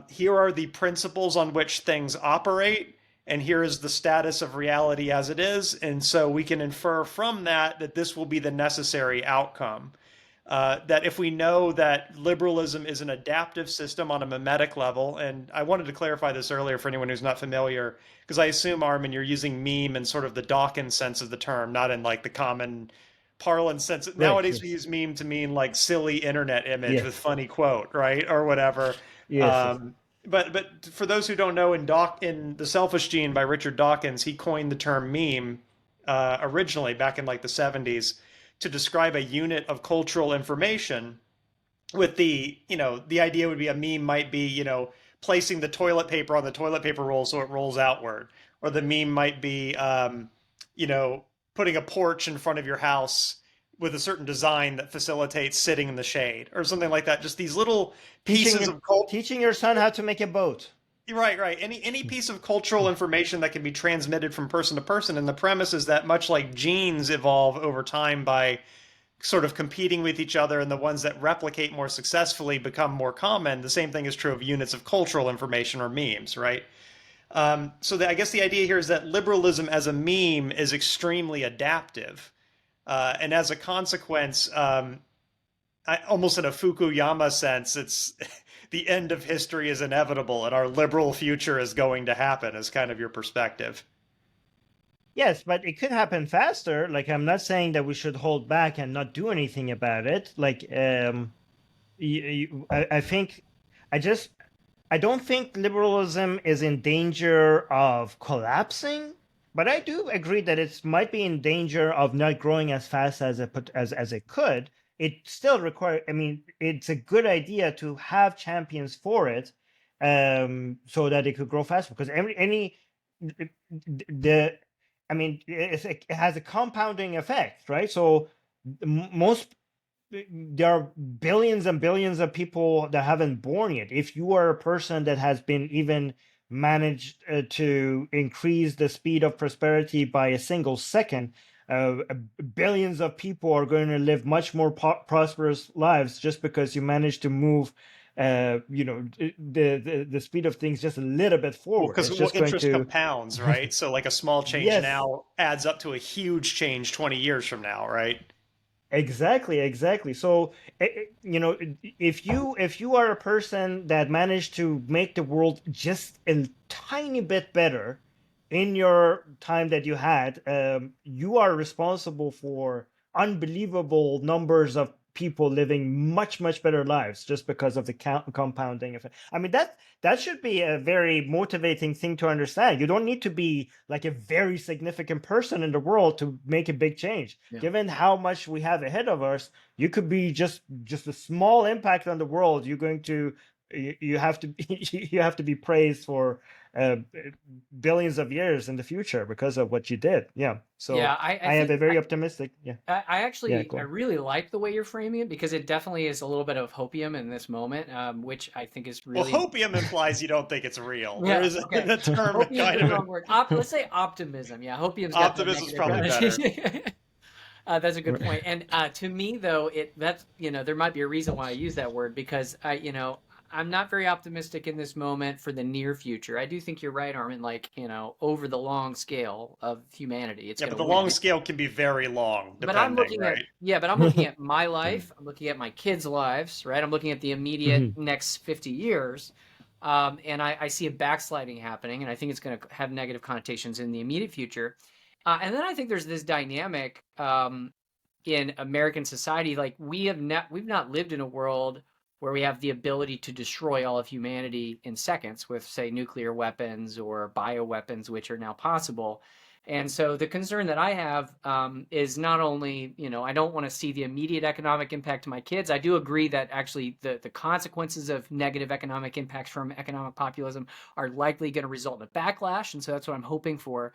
here are the principles on which things operate, and here is the status of reality as it is. And so we can infer from that that this will be the necessary outcome. That if we know that liberalism is an adaptive system on a mimetic level, and I wanted to clarify this earlier for anyone who's not familiar, because I assume, Armin, you're using meme in sort of the Dawkins sense of the term, not in like the common parlance sense. Right. Nowadays we Yes. use meme to mean like silly internet image with Yes. funny quote, right? Or whatever. Yes. Yes. Um, but for those who don't know, in The Selfish Gene by Richard Dawkins, he coined the term meme originally back in like the 70s to describe a unit of cultural information with the idea would be a meme might be, placing the toilet paper on the toilet paper roll so it rolls outward. Or the meme might be, you know, putting a porch in front of your house with a certain design that facilitates sitting in the shade or something like that. Just these little pieces Teaching of cult. teaching your son how to make a boat. Right, right. Any piece of cultural information that can be transmitted from person to person. And the premise is that much like genes evolve over time by sort of competing with each other and the ones that replicate more successfully become more common, the same thing is true of units of cultural information or memes, right? I guess the idea here is that liberalism as a meme is extremely adaptive. And as a consequence, almost in a Fukuyama sense, it's the end of history is inevitable and our liberal future is going to happen, is kind of your perspective. Yes, but it could happen faster. Like, I'm not saying that we should hold back and not do anything about it. Like, I think, I just, I don't think liberalism is in danger of collapsing, but I do agree that it might be in danger of not growing as fast as as it could. It still requires. I mean, it's a good idea to have champions for it, so that it could grow faster. Because any the I mean, it has a compounding effect, right? So most there are billions and billions of people that haven't born yet. If you are a person that has been even managed to increase the speed of prosperity by a single second, billions of people are going to live much more prosperous lives just because you managed to move the speed of things just a little bit Well, forward. because It's just going interest to compounds, right? So like a small change yes. now adds up to a huge change 20 years from now, right? Exactly, exactly. So, if you are a person that managed to make the world just a tiny bit better in your time that you had, you are responsible for unbelievable numbers of people living much, much better lives just because of the compounding effect. I mean, that should be a very motivating thing to understand. You don't need to be like a very significant person in the world to make a big change. Yeah. Given how much we have ahead of us, you could be just a small impact on the world. You have to you have to be praised for uh, billions of years in the future because of what you did. Yeah. Yeah, So I I have think a very optimistic. Yeah. I Yeah. actually Go I on. really like the way you're framing it because it definitely is a little bit of hopium in this moment, which I think is Well, really hopium implies you don't think it's real. There yeah. is Okay, a term that hopium's kind the of wrong word. Let's say optimism. Yeah, hopium's got the optimism is negative probably better. connotation. That's a good point. And to me, though, that's there might be a reason why I use that word because I'm not very optimistic in this moment for the near future. I do think you're right, Armin. Like over the long scale of humanity, it's Yeah, going but to the long win. scale can be very long, But I'm depending, looking at right? yeah, but I'm looking at my life. I'm looking at my kids' lives, right? I'm looking at the immediate Mhm. next 50 years. And I see a backsliding happening, and I think it's going to have negative connotations in the immediate future. And then I think there's this dynamic in American society, like we've not lived in a world where we have the ability to destroy all of humanity in seconds with, say, nuclear weapons or bioweapons, which are now possible. And so the concern that I have is not only, I don't want to see the immediate economic impact to my kids. I do agree that actually the consequences of negative economic impacts from economic populism are likely going to result in a backlash. And so that's what I'm hoping for.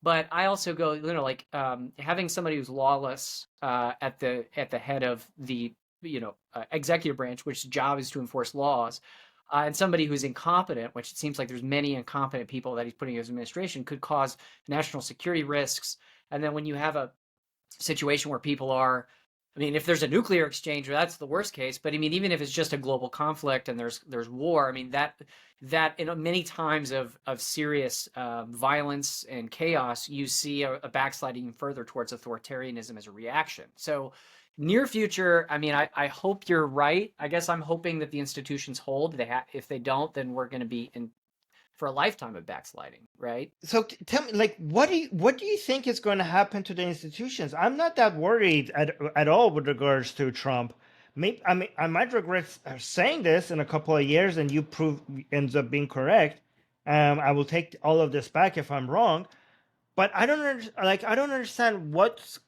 But I also go, like having somebody who's lawless at the head of the executive branch, which job is to enforce laws, and somebody who's incompetent, which it seems like there's many incompetent people that he's putting in his administration, could cause national security risks. And then when you have a situation where people are, I mean, if there's a nuclear exchange, that's the worst case. But I mean, even if it's just a global conflict and there's war, I mean that in many times of serious violence and chaos, you see a backsliding further towards authoritarianism as a reaction. So near future, I mean, I hope you're right. I guess I'm hoping that the institutions hold. If they don't, then we're going to be in for a lifetime of backsliding, right? So tell me, like, what do you think is going to happen to the institutions? I'm not that worried at all with regards to Trump. Maybe I mean I might regret saying this in a couple of years, and you prove ends up being correct. I will take all of this back if I'm wrong. But I don't understand what's.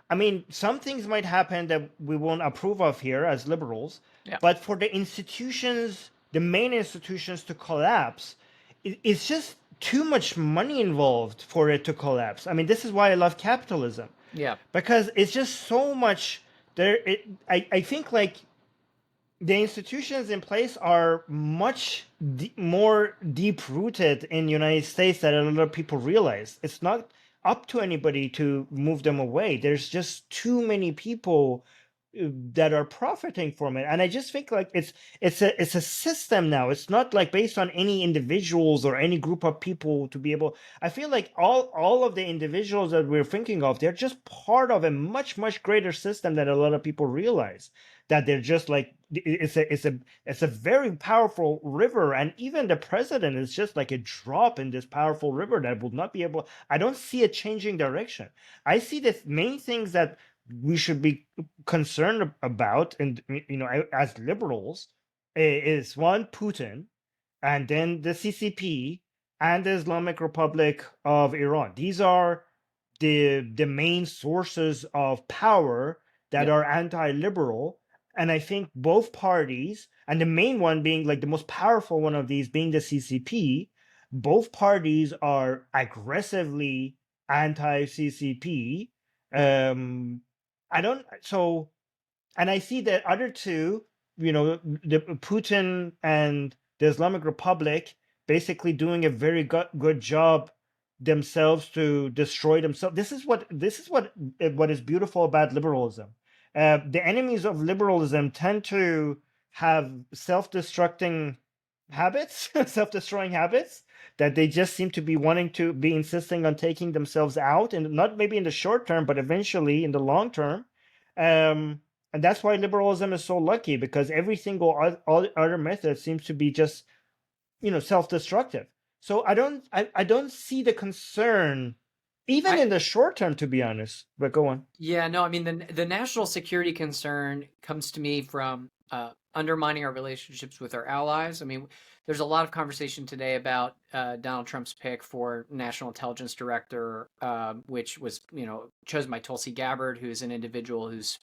I mean, some things might happen that we won't approve of here as liberals. Yeah. But for the institutions, the main institutions to collapse, it's just too much money involved for it to collapse. I mean, this is why I love capitalism. Yeah. Because it's just so much there. I think like the institutions in place are much more deep rooted in the United States than a lot of people realize. It's not up to anybody to move them away. There's just too many people that are profiting from it, and I just think like it's a system now. It's not like based on any individuals or any group of people to be able. I feel like all of the individuals that we're thinking of, they're just part of a much greater system that a lot of people realize. That they're just like it's a very powerful river, and even the president is just like a drop in this powerful river that will not be able. I don't see it changing direction. I see the main things that we should be concerned about, and as liberals, is one, Putin, and then the CCP and the Islamic Republic of Iran. These are the main sources of power that are anti-liberal. And I think both parties, and the main one being like the most powerful one of these being the CCP, both parties are aggressively anti-CCP. I don't so, and I see that other two, the Putin and the Islamic Republic, basically doing a very good job themselves to destroy themselves. This is what is beautiful about liberalism. The enemies of liberalism tend to have self-destructing habits, self-destroying habits, that they just seem to be wanting to be insisting on taking themselves out, and not maybe in the short term, but eventually in the long term. And that's why liberalism is so lucky, because every single other method seems to be just, self-destructive. So I don't see the concern, even in the short term, to be honest. But go on. Yeah, no, I mean the national security concern comes to me from undermining our relationships with our allies. I mean, there's a lot of conversation today about Donald Trump's pick for National Intelligence Director, which was, chosen by Tulsi Gabbard, who is an individual who's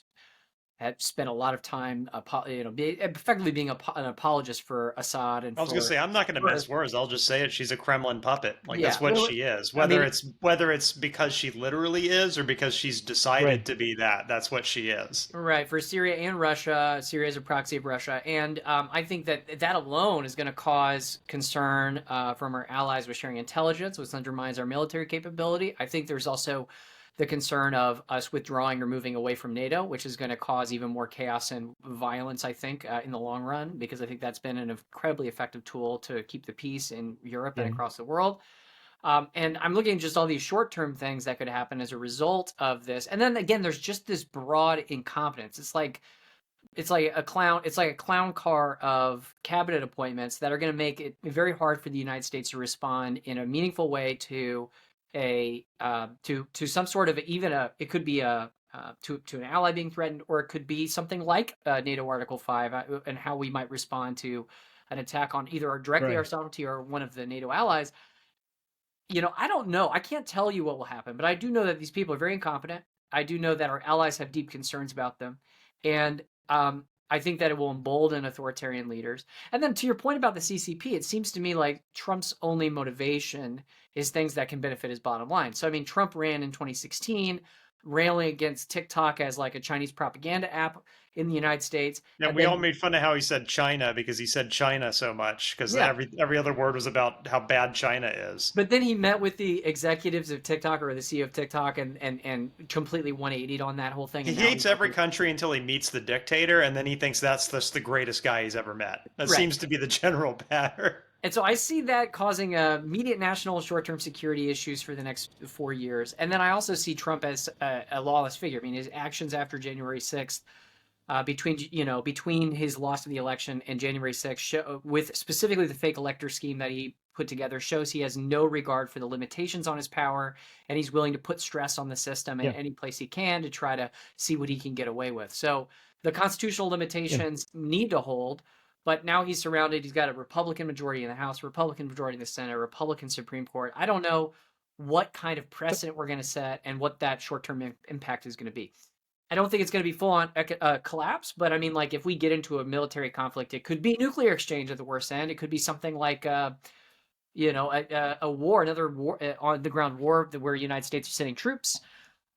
had spent a lot of time, effectively being an apologist for Assad. And I was going to say, I'm not going to mince words. I'll just say it. She's a Kremlin puppet. Like, that's what she is. Whether it's because she literally is, or because she's decided to be that. That's what she is. Right, for Syria and Russia. Syria is a proxy of Russia, and I think that alone is going to cause concern from our allies with sharing intelligence, which undermines our military capability. I think there's also the concern of us withdrawing or moving away from NATO, which is going to cause even more chaos and violence, I think, in the long run, because I think that's been an incredibly effective tool to keep the peace in Europe and across the world. And I'm looking at just all these short-term things that could happen as a result of this. And then again, there's just this broad incompetence. It's like a clown car of cabinet appointments that are going to make it very hard for the United States to respond in a meaningful way to some sort of it could be to an ally being threatened, or it could be something like NATO Article 5 and how we might respond to an attack on either directly our sovereignty or one of the NATO allies. I don't know. I can't tell you what will happen, but I do know that these people are very incompetent. I do know that our allies have deep concerns about them, and I think that it will embolden authoritarian leaders. And then to your point about the CCP, it seems to me like Trump's only motivation is things that can benefit his bottom line. So, I mean, Trump ran in 2016 railing against TikTok as like a Chinese propaganda app in the United States. And And we all then, made fun of how he said China because he said China so much because yeah, every other word was about how bad China is. but then he met with the executives of TikTok or the CEO of TikTok and completely 180'd on that whole thing. He And now hates he's like, every country until he meets the dictator, and then he thinks that's the greatest guy he's ever met. That right. seems to be the general pattern. And so I see that causing immediate national short-term security issues for the next 4 years. And then I also see Trump as a lawless figure. I mean, his actions after January 6th, between his loss of the election and January 6th, with specifically the fake elector scheme that he put together, shows he has no regard for the limitations on his power, and he's willing to put stress on the system in any place he can to try to see what he can get away with. So the constitutional limitations need to hold. But now he's surrounded. He's got a Republican majority in the House, Republican majority in the Senate, Republican Supreme Court. I don't know what kind of precedent we're going to set and what that short-term impact is going to be. I don't think it's going to be full-on collapse, but I mean, like, if we get into a military conflict, it could be nuclear exchange at the worst end. It could be something like, a war, another war, on the ground war where the United States is sending troops.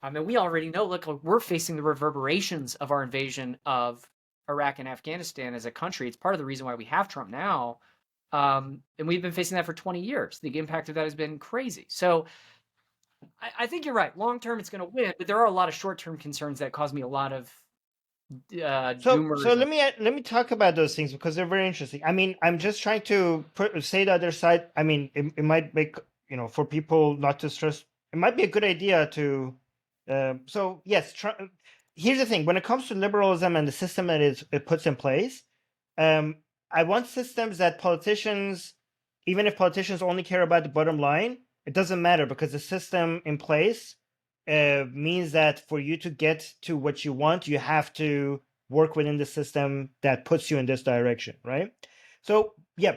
I mean, we already know, look, we're facing the reverberations of our invasion of Iraq and Afghanistan as a country. It's part of the reason why we have Trump now. And we've been facing that for 20 years. The impact of that has been crazy. So I think you're right. Long term, it's going to win, but there are a lot of short term concerns that cause me a lot of doomers. So let me talk about those things because they're very interesting. I mean, I'm just trying to say the other side. I mean, it might make, for people not to stress. It might be a good idea to. So yes, here's the thing: when it comes to liberalism and the system that it puts in place, I want systems that politicians, even if politicians only care about the bottom line, it doesn't matter because the system in place means that for you to get to what you want, you have to work within the system that puts you in this direction, right? So yeah,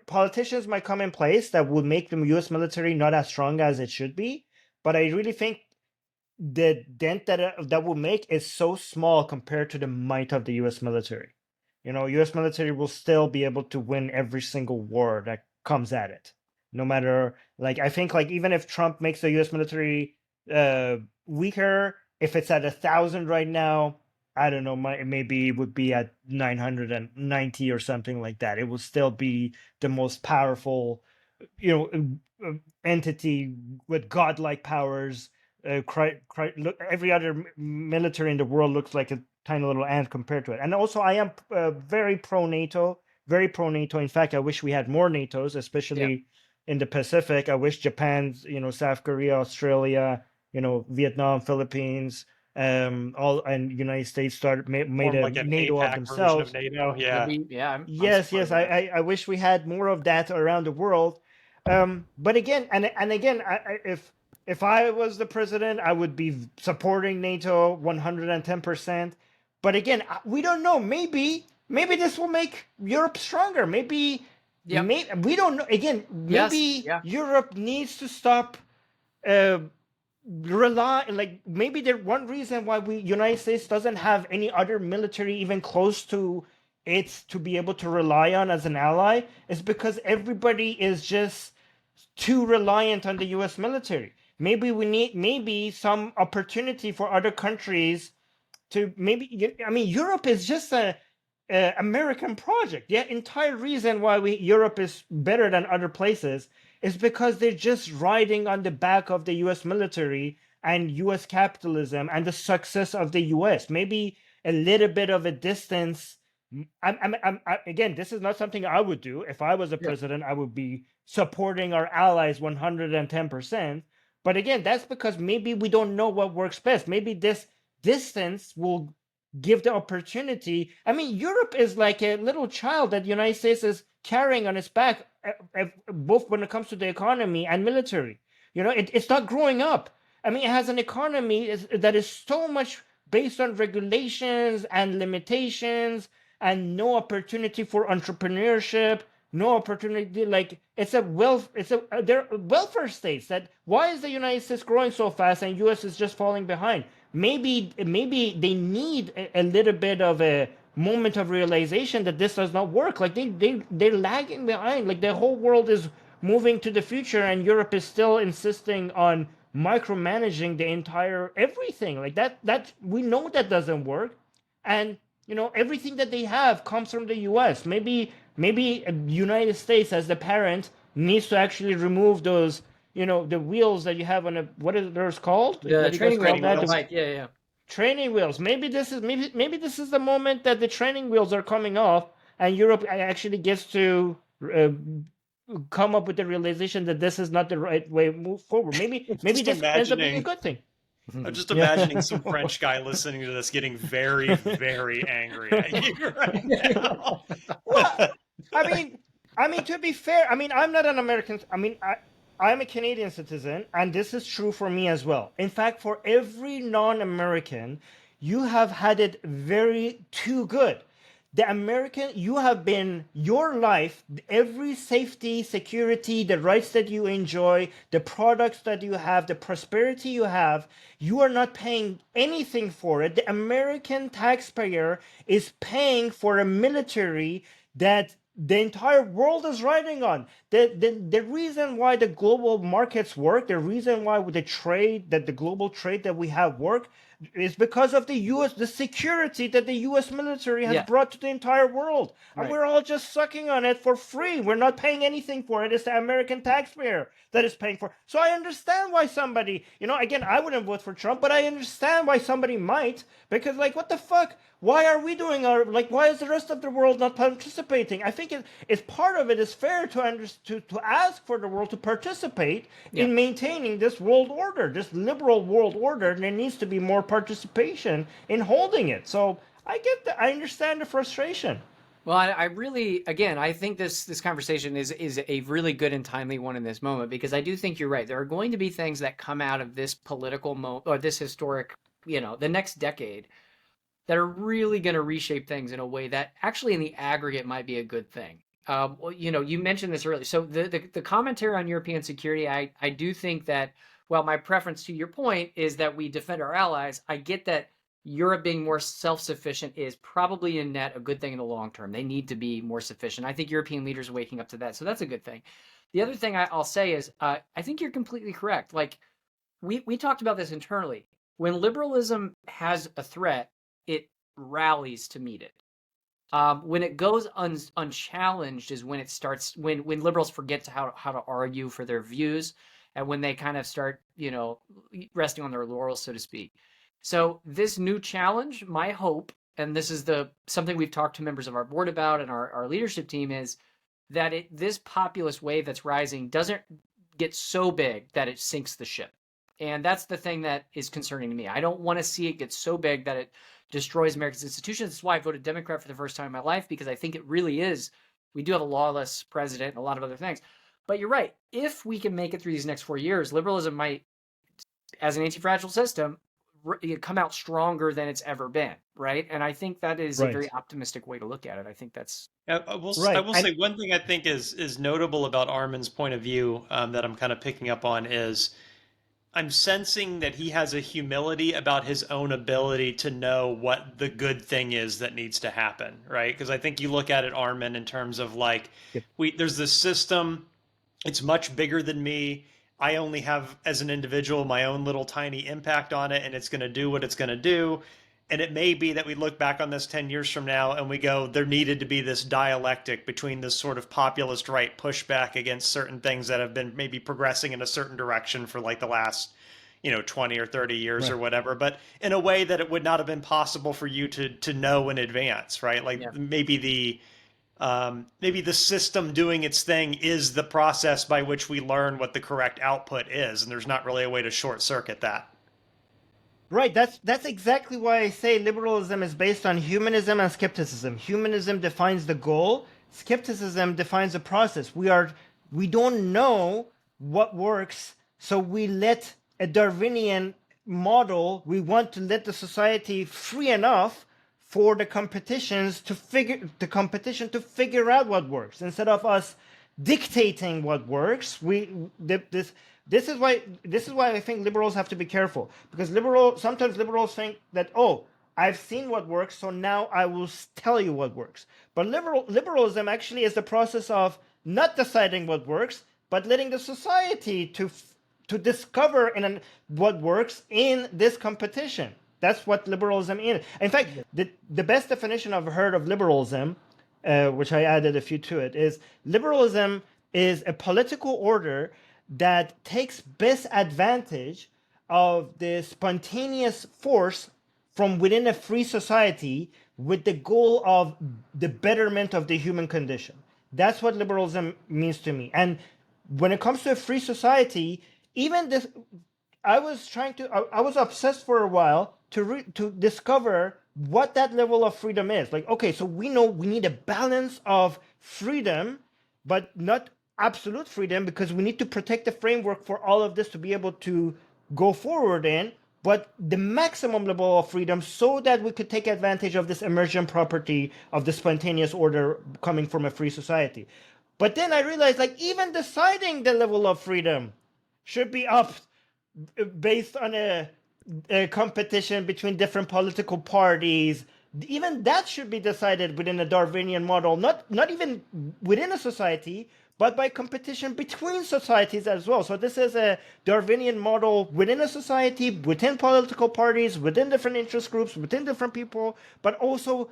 politicians might come in place that would make the U.S. military not as strong as it should be, but I really think the dent that will make is so small compared to the might of the U.S. military. U.S. military will still be able to win every single war that comes at it, no matter, like, I think, like, even if Trump makes the U.S. military weaker, if it's at 1,000 right now, I don't know, maybe it would be at 990 or something like that. It will still be the most powerful, entity with godlike powers. Look, every other military in the world looks like a tiny little ant compared to it. And also, I am very pro NATO. Very pro NATO. In fact, I wish we had more NATOs, especially in the Pacific. I wish Japan, South Korea, Australia, Vietnam, Philippines, and United States made like a an NATO of APAC themselves. version of NATO. Yeah. I'm Yes. I wish we had more of that around the world. But again, and again, if I was the president, I would be supporting NATO 110%. But again, we don't know. Maybe this will make Europe stronger. Maybe we don't know. Again, maybe Europe needs to stop maybe one reason why United States doesn't have any other military even close to it to be able to rely on as an ally is because everybody is just too reliant on the U.S. military. Maybe we need some opportunity for other countries to Europe is just a American project. The entire reason why Europe is better than other places is because they're just riding on the back of the U.S. military and U.S. capitalism and the success of the U.S. Maybe a little bit of a distance. Again, this is not something I would do. If I was a president, I would be supporting our allies 110%. But again, that's because maybe we don't know what works best. Maybe this distance will give the opportunity. Europe is like a little child that the United States is carrying on its back, both when it comes to the economy and military. It's not growing up. It has an economy that is so much based on regulations and limitations and no opportunity for entrepreneurship, no opportunity. Like they're welfare states. Why is the United States growing so fast and U.S. is just falling behind? Maybe they need a little bit of a moment of realization that this does not work. Like they're lagging behind. Like the whole world is moving to the future and Europe is still insisting on micromanaging the entire everything like that. That we know that doesn't work, and everything that they have comes from the U.S. Maybe United States as the parent needs to actually remove those the wheels that you have on a what is those called? The What do you guys training wheel call Training on that? the wheels. bike. Yeah, yeah. Training wheels. Maybe this is the moment that the training wheels are coming off, and Europe actually gets to come up with the realization that this is not the right way to move forward. Maybe Just this ends up being a imagining, good thing. I'm just Yeah. imagining some French guy listening to this getting very, very angry at you right now. Well, I mean, to be fair, I'm not an American. I'm a Canadian citizen, and this is true for me as well. In fact, for every non-American, you have had it very too good. The American, you have been your life, every safety, security, the rights that you enjoy, the products that you have, the prosperity you are not paying anything for it. The American taxpayer is paying for a military that the entire world is riding on. The reason why the global markets work, the reason why the global trade that we have work, is because of the security that the U.S. military has Yeah, brought to the entire world. And right. we're all just sucking on it for free. We're not paying anything for it. It's the American taxpayer that is paying for it. So I understand why somebody, again, I wouldn't vote for Trump, but I understand why somebody might, because, like, what the fuck? Why are we doing why is the rest of the world not participating? I think it's part of it is fair to ask for the world to participate Yeah. in maintaining this world order, this liberal world order, and there needs to be more participation in holding it. So I understand the frustration. Well, I really, again, I think this conversation is a really good and timely one in this moment, because I do think you're right. There are going to be things that come out of this political moment, or this historic, the next decade, that are really going to reshape things in a way that actually in the aggregate might be a good thing. Well, you mentioned this earlier. So the commentary on European security, I do think that, well, my preference to your point is that we defend our allies. I get that Europe being more self-sufficient is probably in net a good thing in the long term. They need to be more sufficient. I think European leaders are waking up to that. So that's a good thing. The other thing I'll say is I think you're completely correct. Like we talked about this internally. When liberalism has a threat, it rallies to meet it. When it goes unchallenged is when it starts, when liberals forget how to argue for their views, and when they kind of start resting on their laurels, so to speak. So this new challenge, my hope, and this is something we've talked to members of our board about and our leadership team, is that this populist wave that's rising doesn't get so big that it sinks the ship. And that's the thing that is concerning to me. I don't want to see it get so big that it destroys America's institutions. That's why I voted Democrat for the first time in my life, because I think it really is. We do have a lawless president and a lot of other things. But you're right. If we can make it through these next 4 years, liberalism might, as an anti-fragile system, come out stronger than it's ever been, right? And I think that is a very optimistic way to look at it. I think that's I will Right. say one thing I think is notable about Armin's point of view, that I'm kind of picking up on is I'm sensing that he has a humility about his own ability to know what the good thing is that needs to happen, right? Because I think you look at it, Armin, in terms of like, Yep. there's this system, it's much bigger than me. I only have, as an individual, my own little tiny impact on it, and it's going to do what it's going to do. And it may be that we look back on this 10 years from now and we go, there needed to be this dialectic between this sort of populist right pushback against certain things that have been maybe progressing in a certain direction for like the last 20 or 30 years or whatever, but in a way that it would not have been possible for you to know in advance, right? Like maybe the system doing its thing is the process by which we learn what the correct output is, and there's not really a way to short circuit that. Right. That's exactly why I say liberalism is based on humanism and skepticism. Humanism defines the goal. Skepticism defines the process. We don't know what works, so we let a Darwinian model. We want to let the society free enough for the competition to figure out what works instead of us dictating what works. This is why I think liberals have to be careful, because sometimes liberals think that, oh, I've seen what works, so now I will tell you what works. But liberalism actually is the process of not deciding what works, but letting the society to to discover what works in this competition. That's what liberalism is. In fact, the best definition I've heard of liberalism, which I added a few to it, is liberalism is a political order that takes best advantage of the spontaneous force from within a free society with the goal of the betterment of the human condition. That's what liberalism means to me. And when it comes to a free society, even this, I was obsessed for a while to discover what that level of freedom is. Like, okay, so we know we need a balance of freedom, but not absolute freedom, because we need to protect the framework for all of this to be able to go forward in, but the maximum level of freedom so that we could take advantage of this emergent property of the spontaneous order coming from a free society. But then I realized, like, even deciding the level of freedom should be up based on a competition between different political parties. Even that should be decided within a Darwinian model, not even within a society, but by competition between societies as well. So this is a Darwinian model within a society, within political parties, within different interest groups, within different people, but also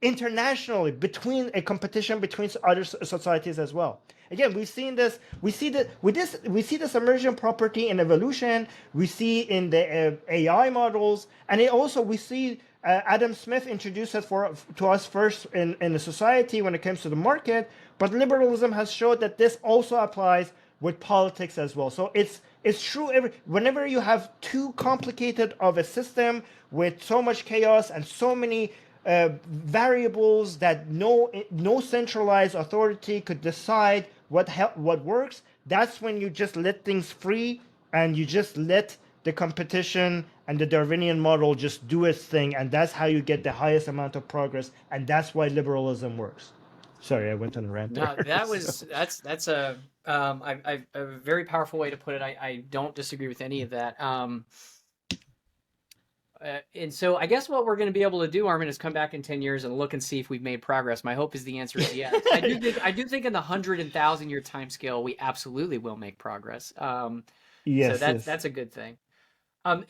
internationally, between a competition between other societies as well. Again, we've seen this. We see this emergent property in evolution. We see in the AI models, and we see Adam Smith introduced it to us first in the society when it comes to the market. But liberalism has showed that this also applies with politics as well. So it's true. Whenever you have too complicated of a system with so much chaos and so many variables that no centralized authority could decide what works, that's when you just let things free and you just let the competition and the Darwinian model just do its thing, and that's how you get the highest amount of progress, and that's why liberalism works. Sorry, I went on a rant. No, there. that's a very powerful way to put it. I don't disagree with any of that. And so I guess what we're going to be able to do, Armin, is come back in 10 years and look and see if we've made progress. My hope is the answer is yes. I do think in the 100,000-year time scale, we absolutely will make progress. Yes, so that's a good thing.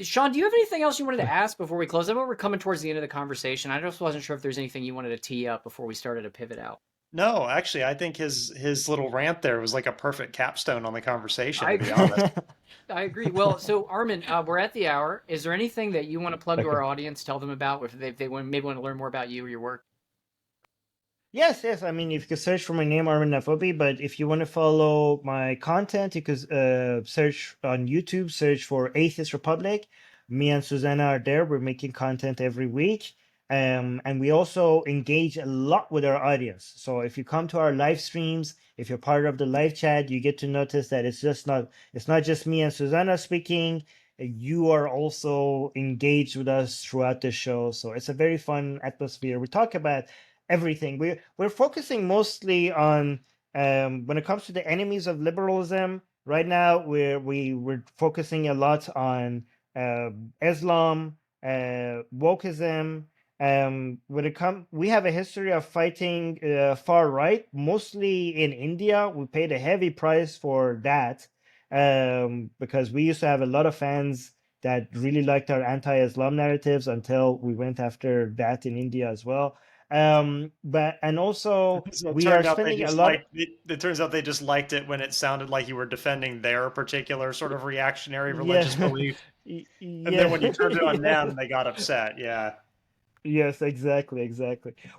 Shawn, do you have anything else you wanted to ask before we close? I know we're coming towards the end of the conversation. I just wasn't sure if there's anything you wanted to tee up before we started to pivot out. No, actually, I think his little rant there was like a perfect capstone on the conversation, to be honest. I agree. Well, so Armin, we're at the hour. Is there anything that you want to plug to our audience, tell them about, if they maybe want to learn more about you or your work? Yes. I mean, if you could search for my name, Armin Navabi, but if you want to follow my content, you could search on YouTube, search for Atheist Republic. Me and Susanna are there. We're making content every week. And we also engage a lot with our audience. So if you come to our live streams, if you're part of the live chat, you get to notice that it's not just me and Susanna speaking. You are also engaged with us throughout the show. So it's a very fun atmosphere. We talk about everything. We're focusing mostly on when it comes to the enemies of liberalism. Right now, we're focusing a lot on Islam, wokeism. We have a history of fighting far right, mostly in India. We paid a heavy price for that because we used to have a lot of fans that really liked our anti-Islam narratives until we went after that in India as well. But also So we are spending a lot. It turns out they just liked it when it sounded like you were defending their particular sort of reactionary Yeah. religious belief. And then when you turned it on them, they got upset. Yeah. Yes, exactly.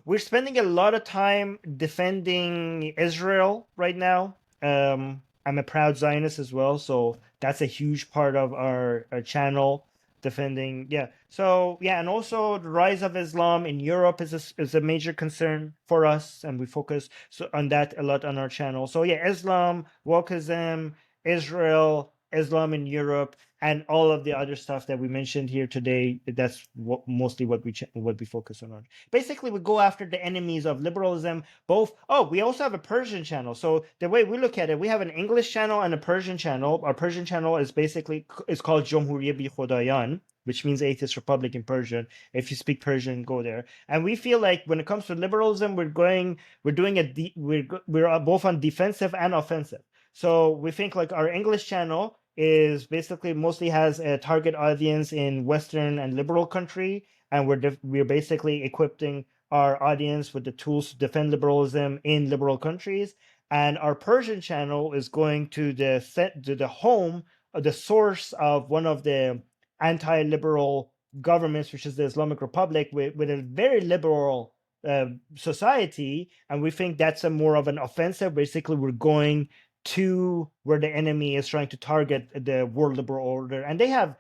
We're spending a lot of time defending Israel right now. I'm a proud Zionist as well, so that's a huge part of our channel, defending. Yeah. So yeah, and also the rise of Islam in Europe is a major concern for us, and we focus on that a lot on our channel. So yeah, Islam, wokeism, Israel, Islam in Europe, and all of the other stuff that we mentioned here today. That's mostly what we focus on. Basically, we go after the enemies of liberalism. We also have a Persian channel. So the way we look at it, we have an English channel and a Persian channel. Our Persian channel is called Jomhuriye Bi Khodayan, which means Atheist Republic in Persian. If you speak Persian, go there. And we feel like when it comes to liberalism, we're both on defensive and offensive. So we think like our English channel, is basically mostly has a target audience in Western and liberal country, and we're basically equipping our audience with the tools to defend liberalism in liberal countries. And our Persian channel is going to the home, the source of one of the anti-liberal governments, which is the Islamic Republic, with a very liberal uh, society, and we think that's a more of an offensive. Basically, we're going to where the enemy is trying to target the world liberal order, and they have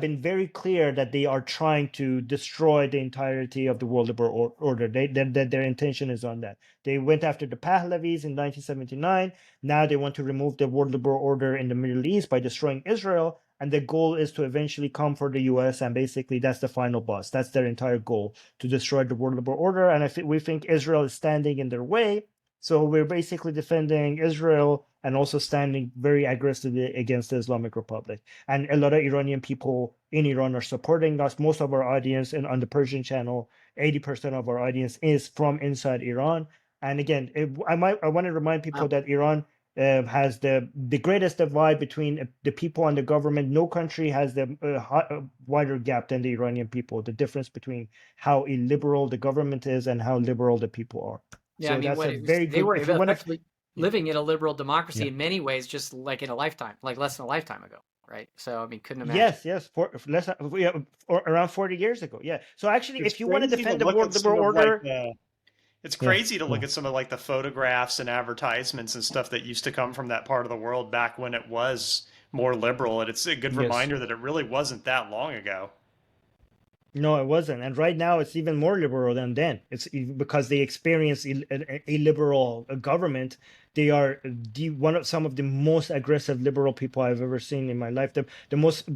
been very clear that they are trying to destroy the entirety of the world liberal order. Their intention is on that. They went after the Pahlavis in 1979. Now they want to remove the world liberal order in the Middle East by destroying Israel. And the goal is to eventually come for the US. And basically, that's the final boss. That's their entire goal, to destroy the world liberal order. And we think Israel is standing in their way. So we're basically defending Israel and also standing very aggressively against the Islamic Republic. And a lot of Iranian people in Iran are supporting us. Most of our audience on the Persian channel, 80% of our audience is from inside Iran. And again, I want to remind people that Iran has the greatest divide between the people and the government. No country has the wider gap than the Iranian people. The difference between how illiberal the government is and how liberal the people are. Yeah, So I mean, that's what a it was, very they good. were If you want to, effectively living in a liberal democracy yeah. in many ways, just like in a lifetime, like less than a lifetime ago, right? So, I mean, couldn't imagine. Yes, around 40 years ago. Yeah. So actually, It's if you want to crazy to defend the look at world some liberal of like order, it's yeah, crazy to look yeah. at some of like the photographs and advertisements and stuff that used to come from that part of the world back when it was more liberal. And it's a good Yes. reminder that it really wasn't that long ago. No, it wasn't. And right now, it's even more liberal than then. Because they experience a liberal government. They are some of the most aggressive liberal people I've ever seen in my life.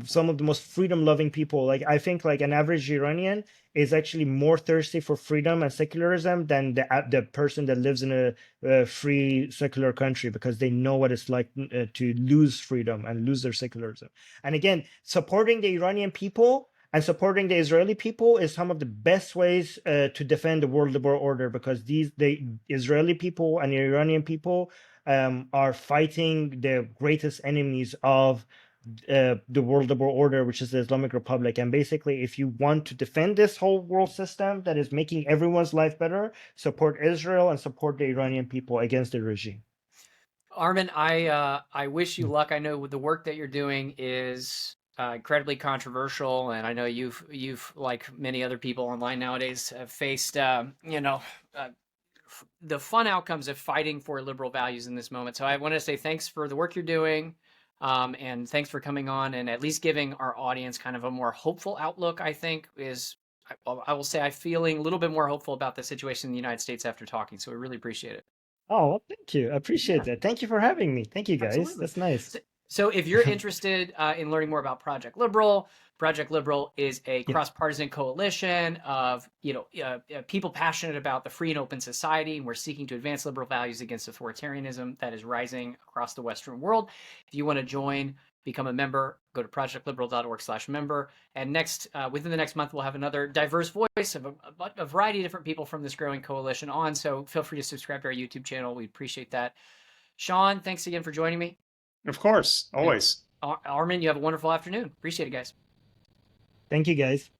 Some of the most freedom loving people. Like, I think like an average Iranian is actually more thirsty for freedom and secularism than the person that lives in a free secular country, because they know what it's like to lose freedom and lose their secularism. And again, supporting the Iranian people and supporting the Israeli people is some of the best ways to defend the world liberal order, because the Israeli people and the Iranian people are fighting the greatest enemies of the world liberal order, which is the Islamic Republic. And basically, if you want to defend this whole world system that is making everyone's life better, support Israel and support the Iranian people against the regime. Armin, I wish you luck. I know the work that you're doing is incredibly controversial, and I know you've like many other people online nowadays have faced uh, the fun outcomes of fighting for liberal values in this moment. So I want to say thanks for the work you're doing, and thanks for coming on and at least giving our audience kind of a more hopeful outlook. I think is I will say I'm feeling a little bit more hopeful about the situation in the United States after talking. So we really appreciate it. Oh, well, thank you. I Yeah. appreciate that. Thank you for having me. Thank you, guys. Absolutely. That's nice. So if you're interested in learning more about Project Liberal is a Yeah. cross-partisan coalition of people passionate about the free and open society, and we're seeking to advance liberal values against authoritarianism that is rising across the Western world. If you want to join, become a member, go to projectliberal.org/member. And within the next month, we'll have another diverse voice of a variety of different people from this growing coalition on. So feel free to subscribe to our YouTube channel. We appreciate that. Shawn, thanks again for joining me. Of course, And always. Armin, you have a wonderful afternoon. Appreciate it, guys. Thank you, guys.